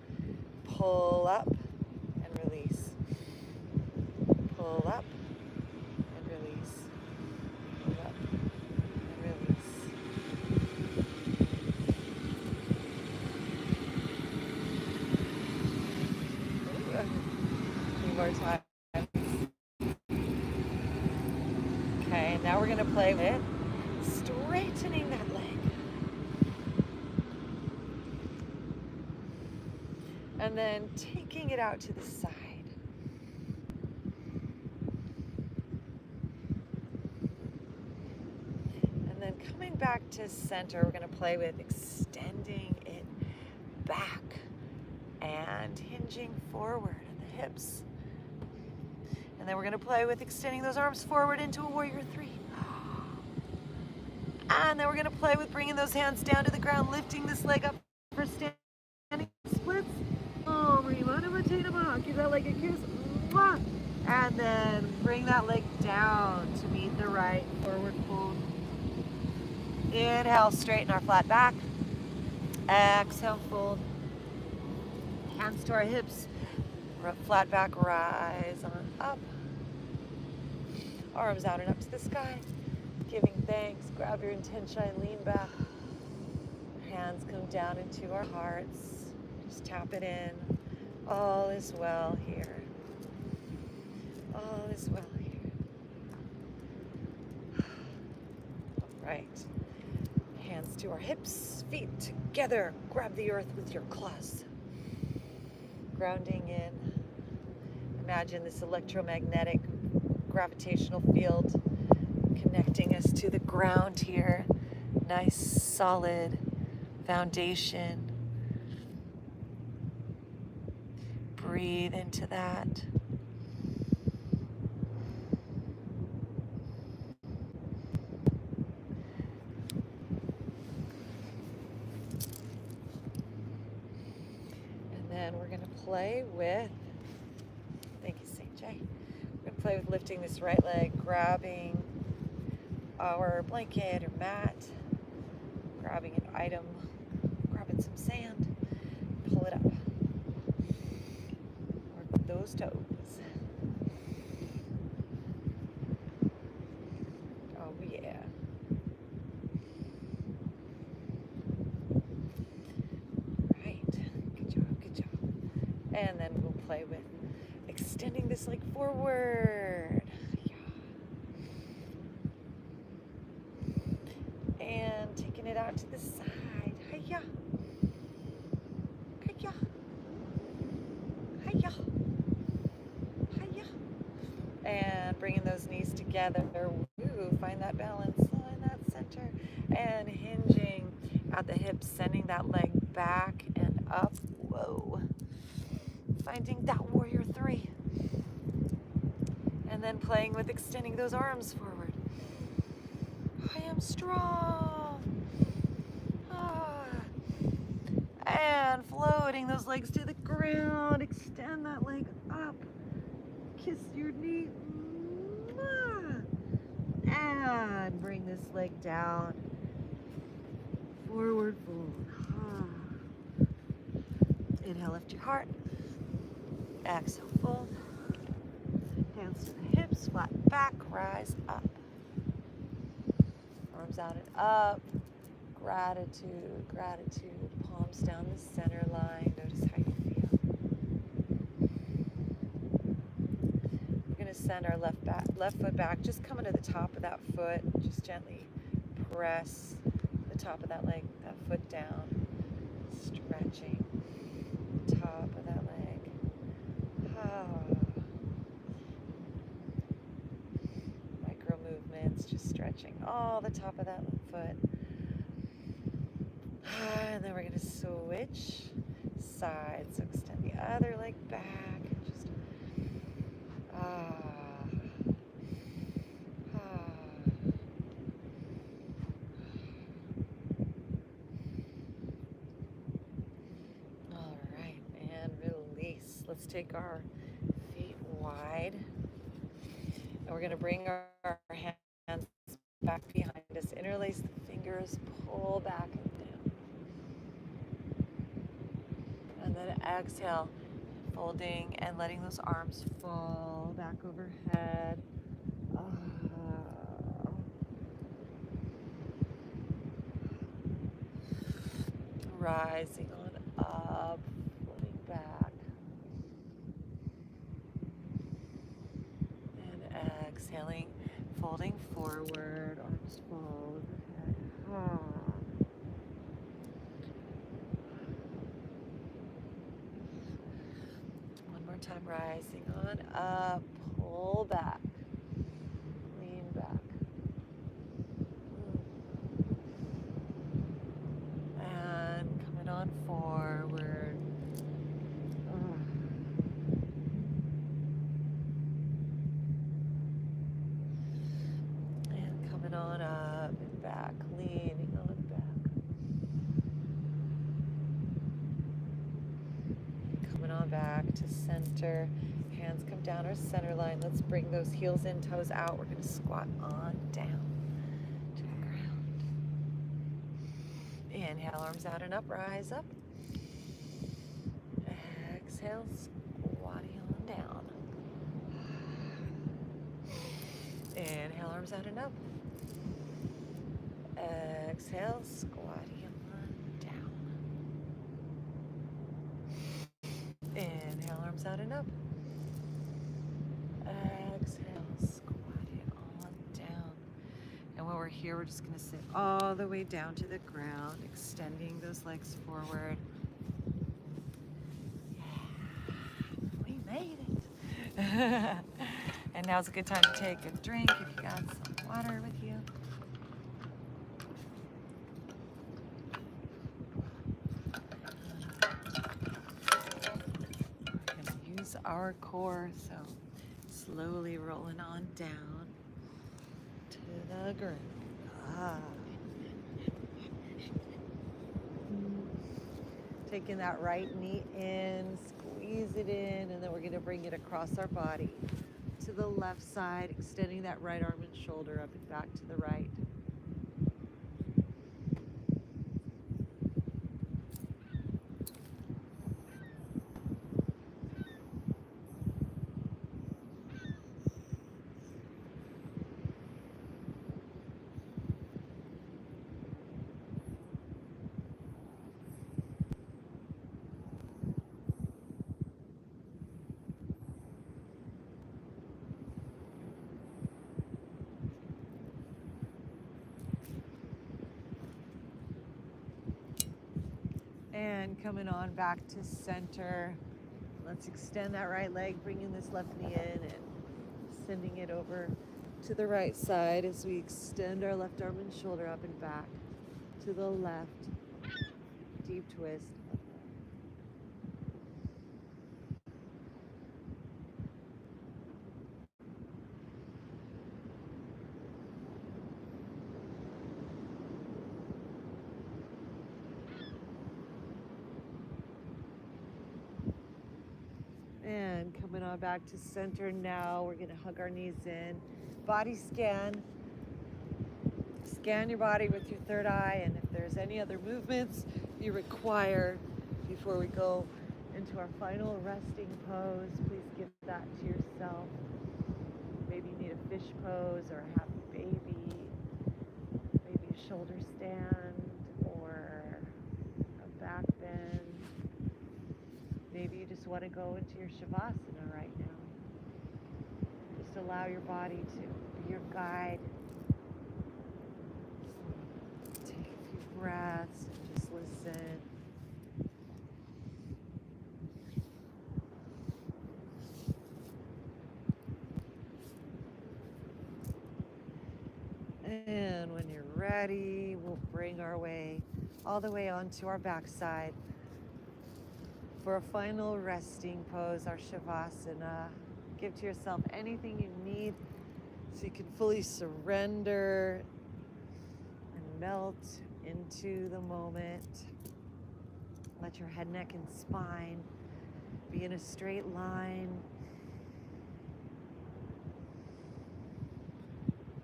pull up and release. Pull up and release. Pull up and release. Ooh, a few more times. Okay, now we're gonna play with straightening that leg. And then taking it out to the side. And then coming back to center, we're gonna play with extending it back and hinging forward at the hips. And then we're gonna play with extending those arms forward into a warrior three. And then we're gonna play with bringing those hands down to the ground, lifting this leg up for standing splits. Oh, give that leg a kiss. And then bring that leg down to meet the right forward fold. Inhale, straighten our flat back. Exhale, fold. Hands to our hips. Flat back, rise on up. Arms out and up to the sky. Giving thanks. Grab your intention, lean back. Hands come down into our hearts. Just tap it in. All is well here. All is well here. All right. Hands to our hips, feet together. Grab the earth with your claws. Grounding in. Imagine this electromagnetic gravitational field connecting us to the ground here. Nice, solid foundation. Breathe into that. And then we're going to play with, thank you, St. J. We're going to play with lifting this right leg, grabbing our blanket or mat, grabbing an item, grabbing some sand, pull it up. Work with those toes. Oh yeah. Right, good job, good job. And then we'll play with extending this leg forward. And taking it out to the side. Hiya. Hiya. Hiya. Hiya. And bringing those knees together. Ooh, find that balance in that center. And hinging at the hips, sending that leg back and up. Whoa. Finding that warrior three. And then playing with extending those arms forward. I am strong. And floating those legs to the ground. Extend that leg up. Kiss your knee. And bring this leg down. Forward fold. Inhale, lift your heart. Exhale, fold. Hands to the hips, flat back, rise up. Arms out and up. Gratitude, gratitude. Palms down the center line. Notice how you feel. We're going to send our left foot back. Just coming to the top of that foot. Just gently press the top of that leg, that foot down. Stretching the top of that leg. Micro movements, just stretching all the top of that foot. And then we're going to switch sides. So extend the other leg back. Just All right, and release. Let's take our feet wide. And we're going to bring our hands back behind us interlace the fingers, pull back and down. And then exhale, folding and letting those arms fall back overhead. Rising on up, floating back. And exhaling, folding forward, arms fall overhead. One more time, rising on up, pull back, lean back. And coming on forward. And coming on up and back, leaning on back. Coming on back to center. Hands come down our center line. Let's bring those heels in, toes out. We're going to squat on down to the ground. Inhale, arms out and up, rise up. Exhale, squatting on down. Inhale, arms out and up. Exhale, squatting on down. Inhale, arms out and up. Exhale, squatting on down. And when we're here, we're just going to sit all the way down to the ground, extending those legs forward. We made it. And now's a good time to take a drink if you got some water with you. We're going to use our core, so slowly rolling on down to the ground. Taking that right knee in, squeeze it in, and then we're going to bring it across our body to the left side, extending that right arm and shoulder up and back to the right. And coming on back to center. Let's extend that right leg, bringing this left knee in and sending it over to the right side as we extend our left arm and shoulder up and back to the left. Deep twist. And coming on back to center now, we're gonna hug our knees in. Body scan. Scan your body with your third eye, and if there's any other movements you require before we go into our final resting pose, please give that to yourself. Maybe you need a fish pose or a happy baby, maybe a shoulder stand or a back bend. Maybe you just want to go into your shavasana right now. Just allow your body to be your guide. Take a few breaths and just listen. And when you're ready, we'll bring our way all the way onto our backside for a final resting pose, our shavasana. Give to yourself anything you need so you can fully surrender and melt into the moment. Let your head, neck, and spine be in a straight line.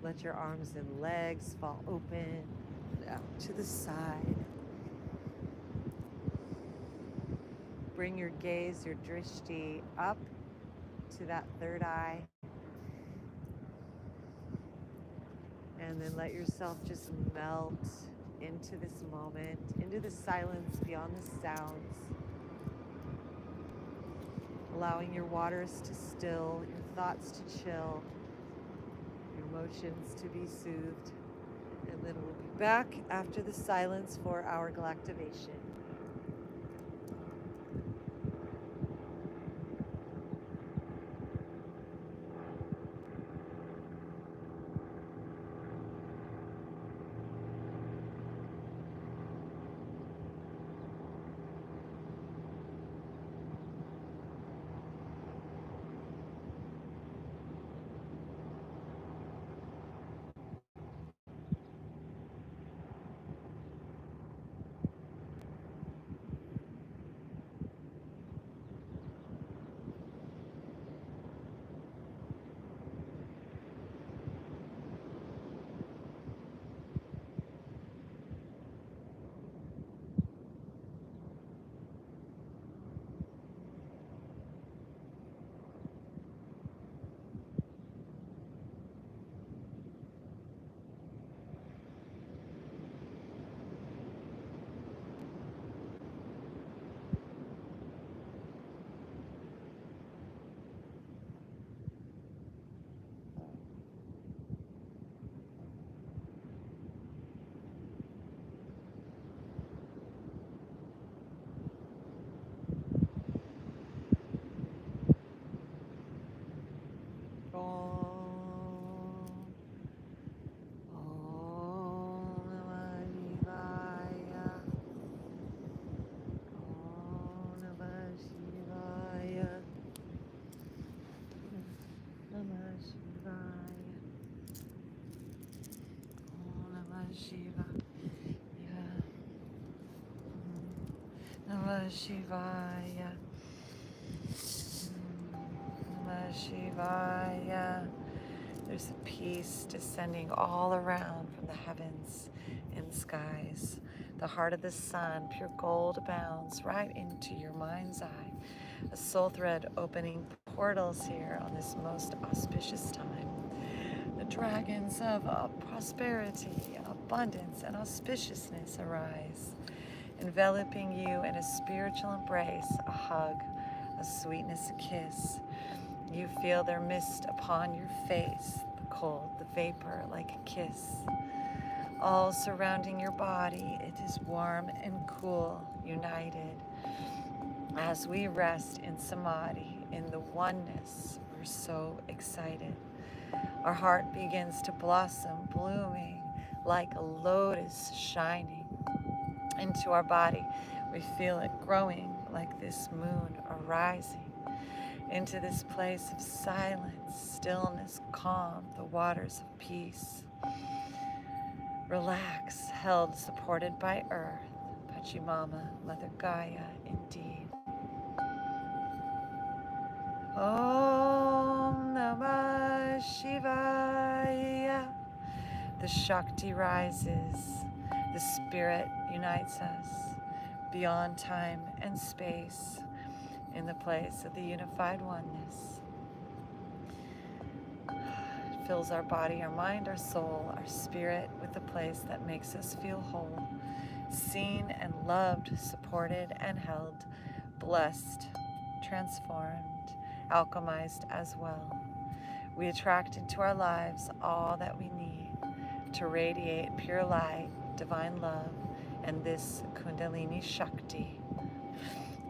Let your arms and legs fall open, out to the side. Bring your gaze, your drishti, up to that third eye. And then let yourself just melt into this moment, into the silence beyond the sounds. Allowing your waters to still, your thoughts to chill, your emotions to be soothed. And then we'll be back after the silence for our galactivation. Namah Shivaya. Namah Shivaya. There's a peace descending all around from the heavens and skies. The heart of the sun, pure gold, abounds right into your mind's eye. A soul thread opening portals here on this most auspicious time. The dragons of prosperity, abundance, and auspiciousness arise, enveloping you in a spiritual embrace, a hug, a sweetness, a kiss. You feel their mist upon your face, the cold, the vapor like a kiss. All surrounding your body, it is warm and cool, united. As we rest in samadhi, in the oneness, we're so excited. Our heart begins to blossom, blooming like a lotus shining into our body. We feel it growing like this moon arising into this place of silence, stillness, calm, the waters of peace. Relax, held, supported by earth, Pachamama, Mother Gaia, indeed. Om Namah Shivaya. The Shakti rises, the Spirit unites us beyond time and space in the place of the unified oneness. It fills our body, our mind, our soul, our spirit with the place that makes us feel whole, seen and loved, supported and held, blessed, transformed, alchemized as well. We attract into our lives all that we need to radiate pure light, divine love, and this Kundalini Shakti,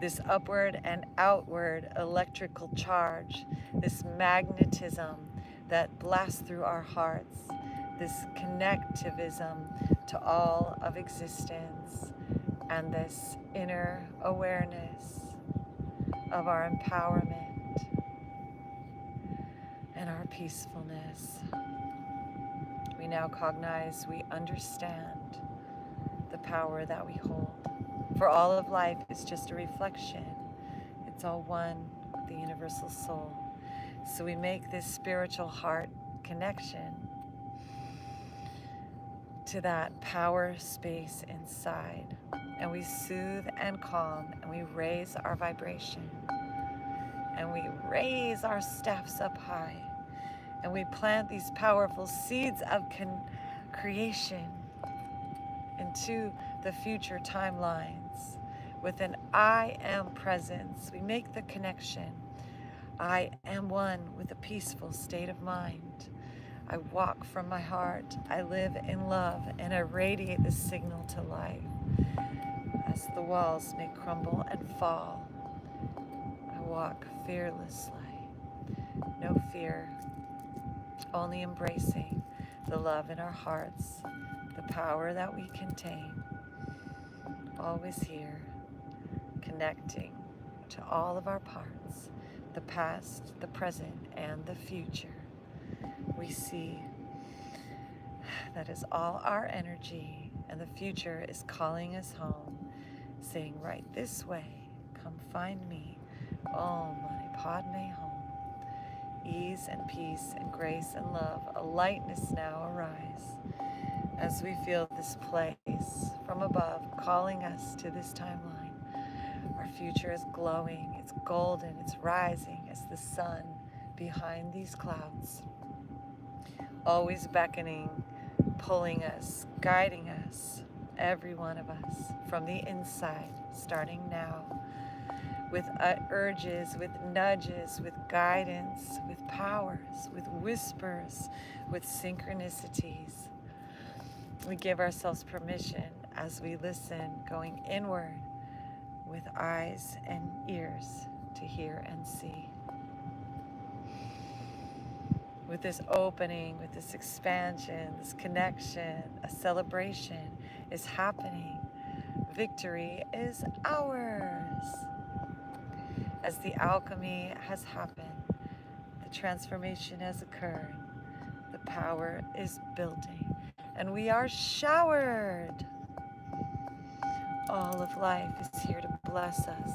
this upward and outward electrical charge, this magnetism that blasts through our hearts, this connectivism to all of existence, and this inner awareness of our empowerment and our peacefulness. We now cognize, we understand the power that we hold. For all of life is just a reflection. It's all one with the universal soul. So we make this spiritual heart connection to that power space inside. And we soothe and calm, and we raise our vibration. And we raise our staffs up high. And we plant these powerful seeds of creation into the future timelines with an I am presence. We make the connection. I am one with a peaceful state of mind. I walk from my heart. I live in love, and I radiate the signal to life. As the walls may crumble and fall, I walk fearlessly. No fear, only embracing the love in our hearts, the power that we contain. Always here, connecting to all of our parts, the past, the present, and the future. We see that is all our energy, and the future is calling us home, saying, right this way, come find me, Om Mani Padme Hum. Ease and peace and grace and love, a lightness now arise as we feel this place from above calling us to this timeline. Our future is glowing, it's golden, it's rising as the sun behind these clouds, always beckoning, pulling us, guiding us, every one of us from the inside, starting now, with urges, with nudges, with guidance, with powers, with whispers, with synchronicities. We give ourselves permission as we listen, going inward with eyes and ears to hear and see. With this opening, with this expansion, this connection, a celebration is happening. Victory is ours. As the alchemy has happened, the transformation has occurred, the power is building, and we are showered. All of life is here to bless us.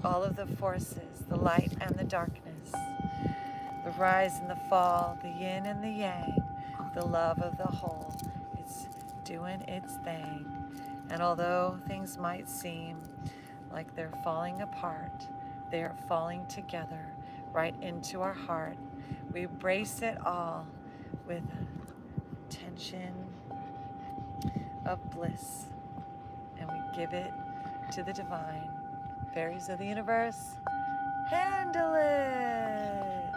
All of the forces, the light and the darkness, the rise and the fall, the yin and the yang, the love of the whole, it's doing its thing. And although things might seem like they're falling apart, they are falling together right into our heart. We embrace it all with tension of bliss, and we give it to the divine. Fairies of the universe, handle it.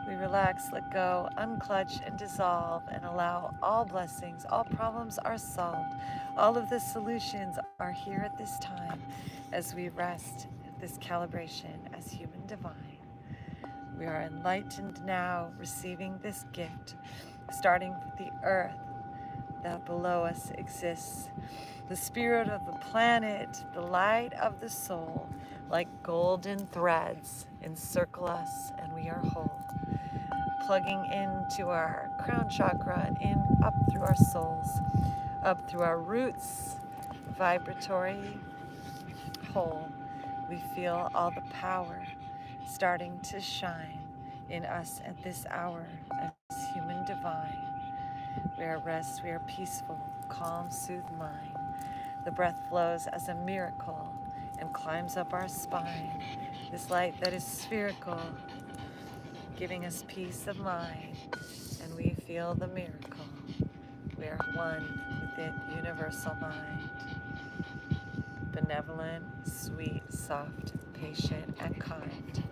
We relax, let go, unclutch, and dissolve, and allow all blessings, all problems are solved. All of the solutions are here at this time as we rest at this calibration as human divine. We are enlightened now, receiving this gift, starting with the earth that below us exists, the spirit of the planet, the light of the soul, like golden threads encircle us, and we are whole. Plugging into our crown chakra and in up through our souls, up through our roots, vibratory whole. We feel all the power starting to shine in us at this hour as human divine. We are rest, we are peaceful, calm, soothed mind. The breath flows as a miracle and climbs up our spine. This light that is spherical, giving us peace of mind, and we feel the miracle. We are one with the universal mind. Benevolent, sweet, soft, patient, and kind.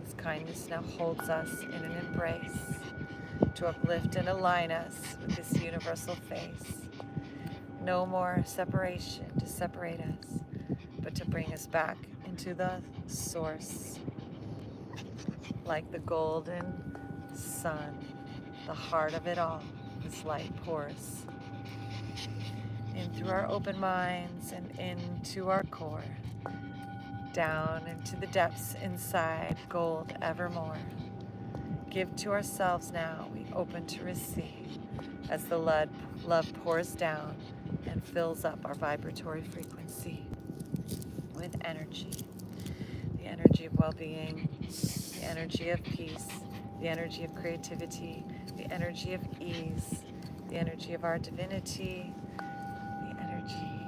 This kindness now holds us in an embrace to uplift and align us with this universal face. No more separation to separate us, but to bring us back into the source. Like the golden sun, the heart of it all, this light pours in through our open minds and into our core, down into the depths inside, gold evermore. Give to ourselves now, we open to receive as the love pours down and fills up our vibratory frequency with energy, the energy of well-being, the energy of peace, the energy of creativity, the energy of ease, the energy of our divinity, the energy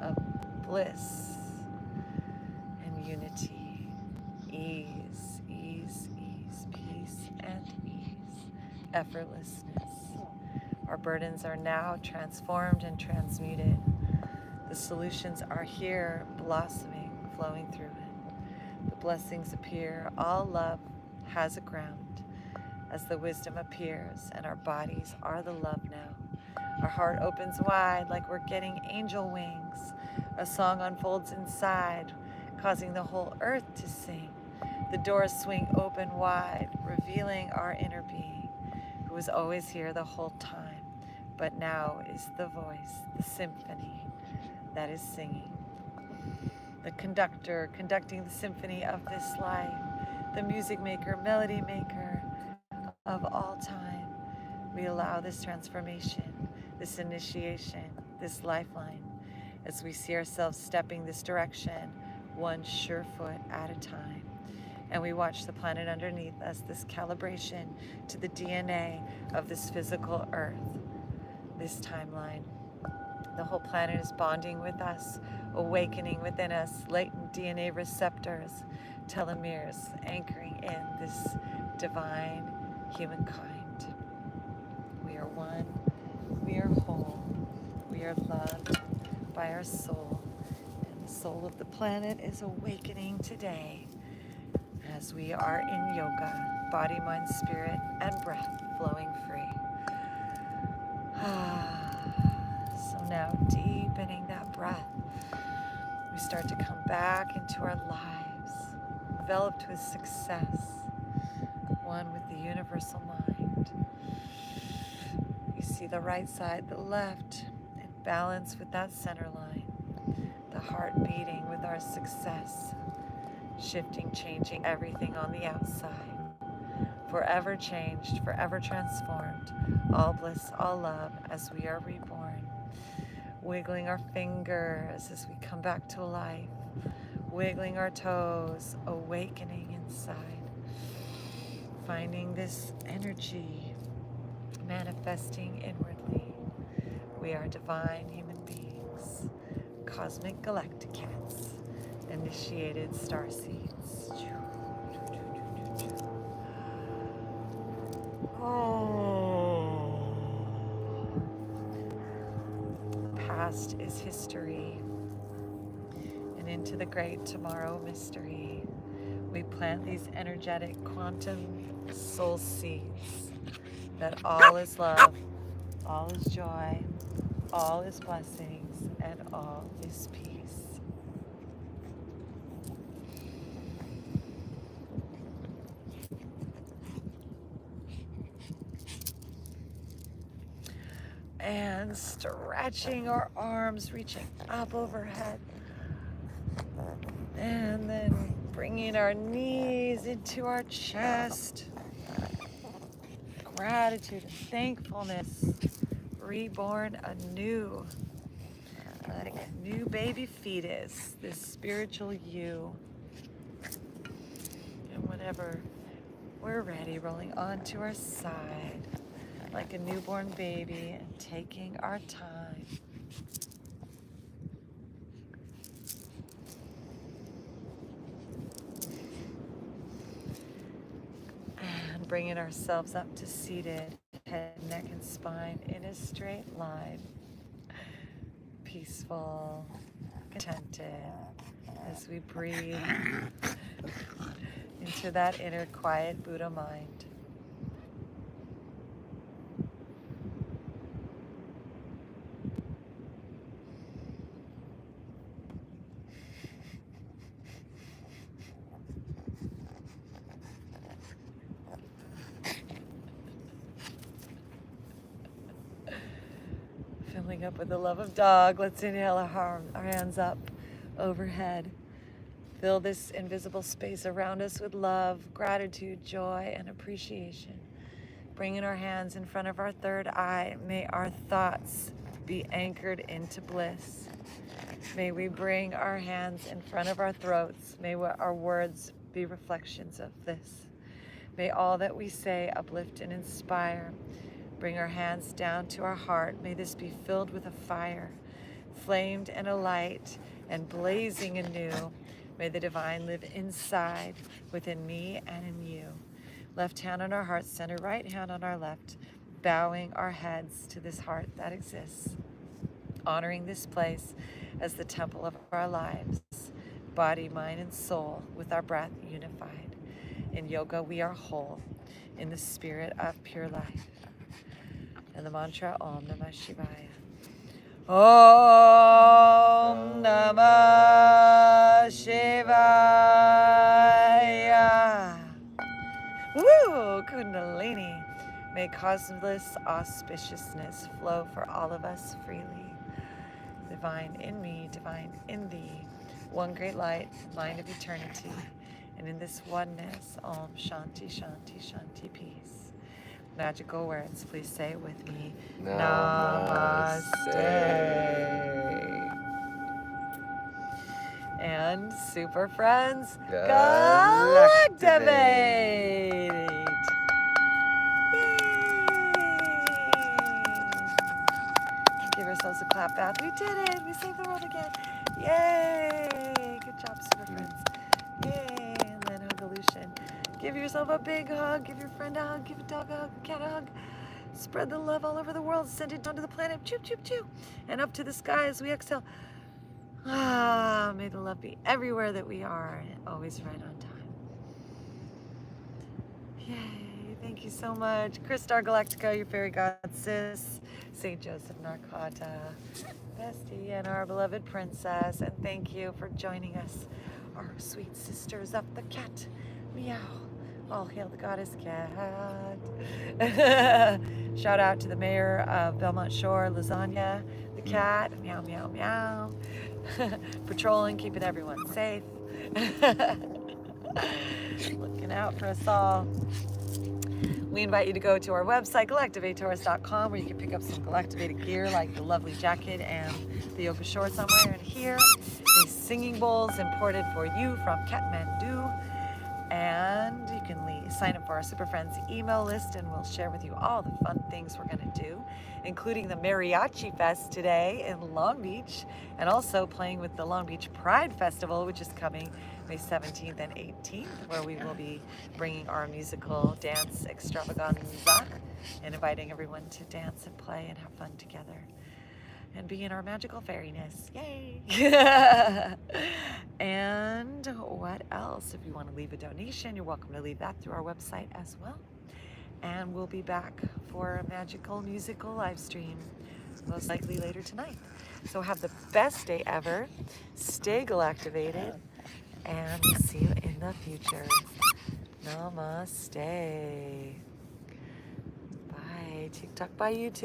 of bliss and unity, ease, ease, ease, peace and ease, effortlessness. Our burdens are now transformed and transmuted. The solutions are here, blossoming, flowing through it. The blessings appear. All love has a ground as the wisdom appears, and our bodies are the love now. Our heart opens wide like we're getting angel wings. A song unfolds inside, causing the whole earth to sing. The doors swing open wide, revealing our inner being, who was always here the whole time, but now is the voice, the symphony that is singing. The conductor conducting the symphony of this life, the music maker, melody maker of all time. We allow this transformation, this initiation, this lifeline, as we see ourselves stepping this direction, one sure foot at a time. And we watch the planet underneath us, this calibration to the DNA of this physical earth, this timeline. The whole planet is bonding with us, awakening within us latent DNA receptors, telomeres, anchoring in this divine humankind. We are one, we are whole, we are loved by our soul, and the soul of the planet is awakening today as we are in yoga, body, mind, spirit, and breath flowing free. So now, deepening that breath, we start to come back into our lives, enveloped with success, one with the universal mind. You see the right side, the left, in balance with that center line, the heart beating with our success, shifting, changing everything on the outside. Forever changed, forever transformed, all bliss, all love as we are reborn. Wiggling our fingers as we come back to life, wiggling our toes, awakening inside, finding this energy manifesting inwardly. We are divine human beings, cosmic galacticats, initiated starseeds. Oh. Past is history, and into the great tomorrow mystery, we plant these energetic quantum soul seeds that all is love, all is joy, all is blessings, and all is peace. And stretching our arms, reaching up overhead. And then bringing our knees into our chest. Gratitude and thankfulness, reborn anew, like a new baby fetus, this spiritual you. And whenever we're ready, rolling onto our side, like a newborn baby, and taking our time. And bringing ourselves up to seated, head, neck, and spine in a straight line. Peaceful, contented, as we breathe into that inner quiet Buddha mind. Filling up with the love of dog, let's inhale our hands up overhead. Fill this invisible space around us with love, gratitude, joy, and appreciation. Bringing our hands in front of our third eye, may our thoughts be anchored into bliss. May we bring our hands in front of our throats. May our words be reflections of this. May all that we say uplift and inspire. Bring our hands down to our heart. May this be filled with a fire, flamed and alight and blazing anew. May the divine live inside, within me and in you. Left hand on our heart center, right hand on our left, bowing our heads to this heart that exists, honoring this place as the temple of our lives, body, mind, and soul, with our breath unified. In yoga, we are whole, in the spirit of pure life. And the mantra, Om Namah Shivaya. Om Namah Shivaya. Woo! Kundalini. May causeless auspiciousness flow for all of us freely. Divine in me, divine in thee. One great light, mind of eternity. And in this oneness, Om Shanti, Shanti, Shanti, peace. Magical words, please say it with me. Namaste. And super friends, Galactivate. Give ourselves a clap back. We did it. We saved the world again. Yay. Good job, super friends. Yay. And then evolution. Give yourself a big hug. Give your friend a hug. Give a dog a hug. A cat a hug. Spread the love all over the world. Send it down to the planet. Choo, choo, choo. And up to the sky as we exhale. Ah, may the love be everywhere that we are and always right on time. Yay. Thank you so much. Kristar Galactica, your fairy god sis. St. Joseph Narcata, bestie, and our beloved princess. And thank you for joining us, our sweet sisters of the cat. Meow. All hail the goddess cat. Shout out to the mayor of Belmont Shore, Lasagna, the cat. Meow, meow, meow. Patrolling, keeping everyone safe. Looking out for us all. We invite you to go to our website, Galactivators.com, where you can pick up some Galactivated gear like the lovely jacket and the yoga shorts I'm wearing here. These singing bowls imported for you from Kathmandu. And you can sign up for our Super Friends email list, and we'll share with you all the fun things we're going to do, including the Mariachi Fest today in Long Beach, and also playing with the Long Beach Pride Festival, which is coming May 17th and 18th, where we will be bringing our musical dance extravaganza and inviting everyone to dance and play and have fun together and be in our magical fairiness. Yay! And what else? If you want to leave a donation, you're welcome to leave that through our website as well. And we'll be back for a magical musical live stream, most likely later tonight. So have the best day ever. Stay galactivated, and we'll see you in the future. Namaste. Bye. TikTok, bye YouTube.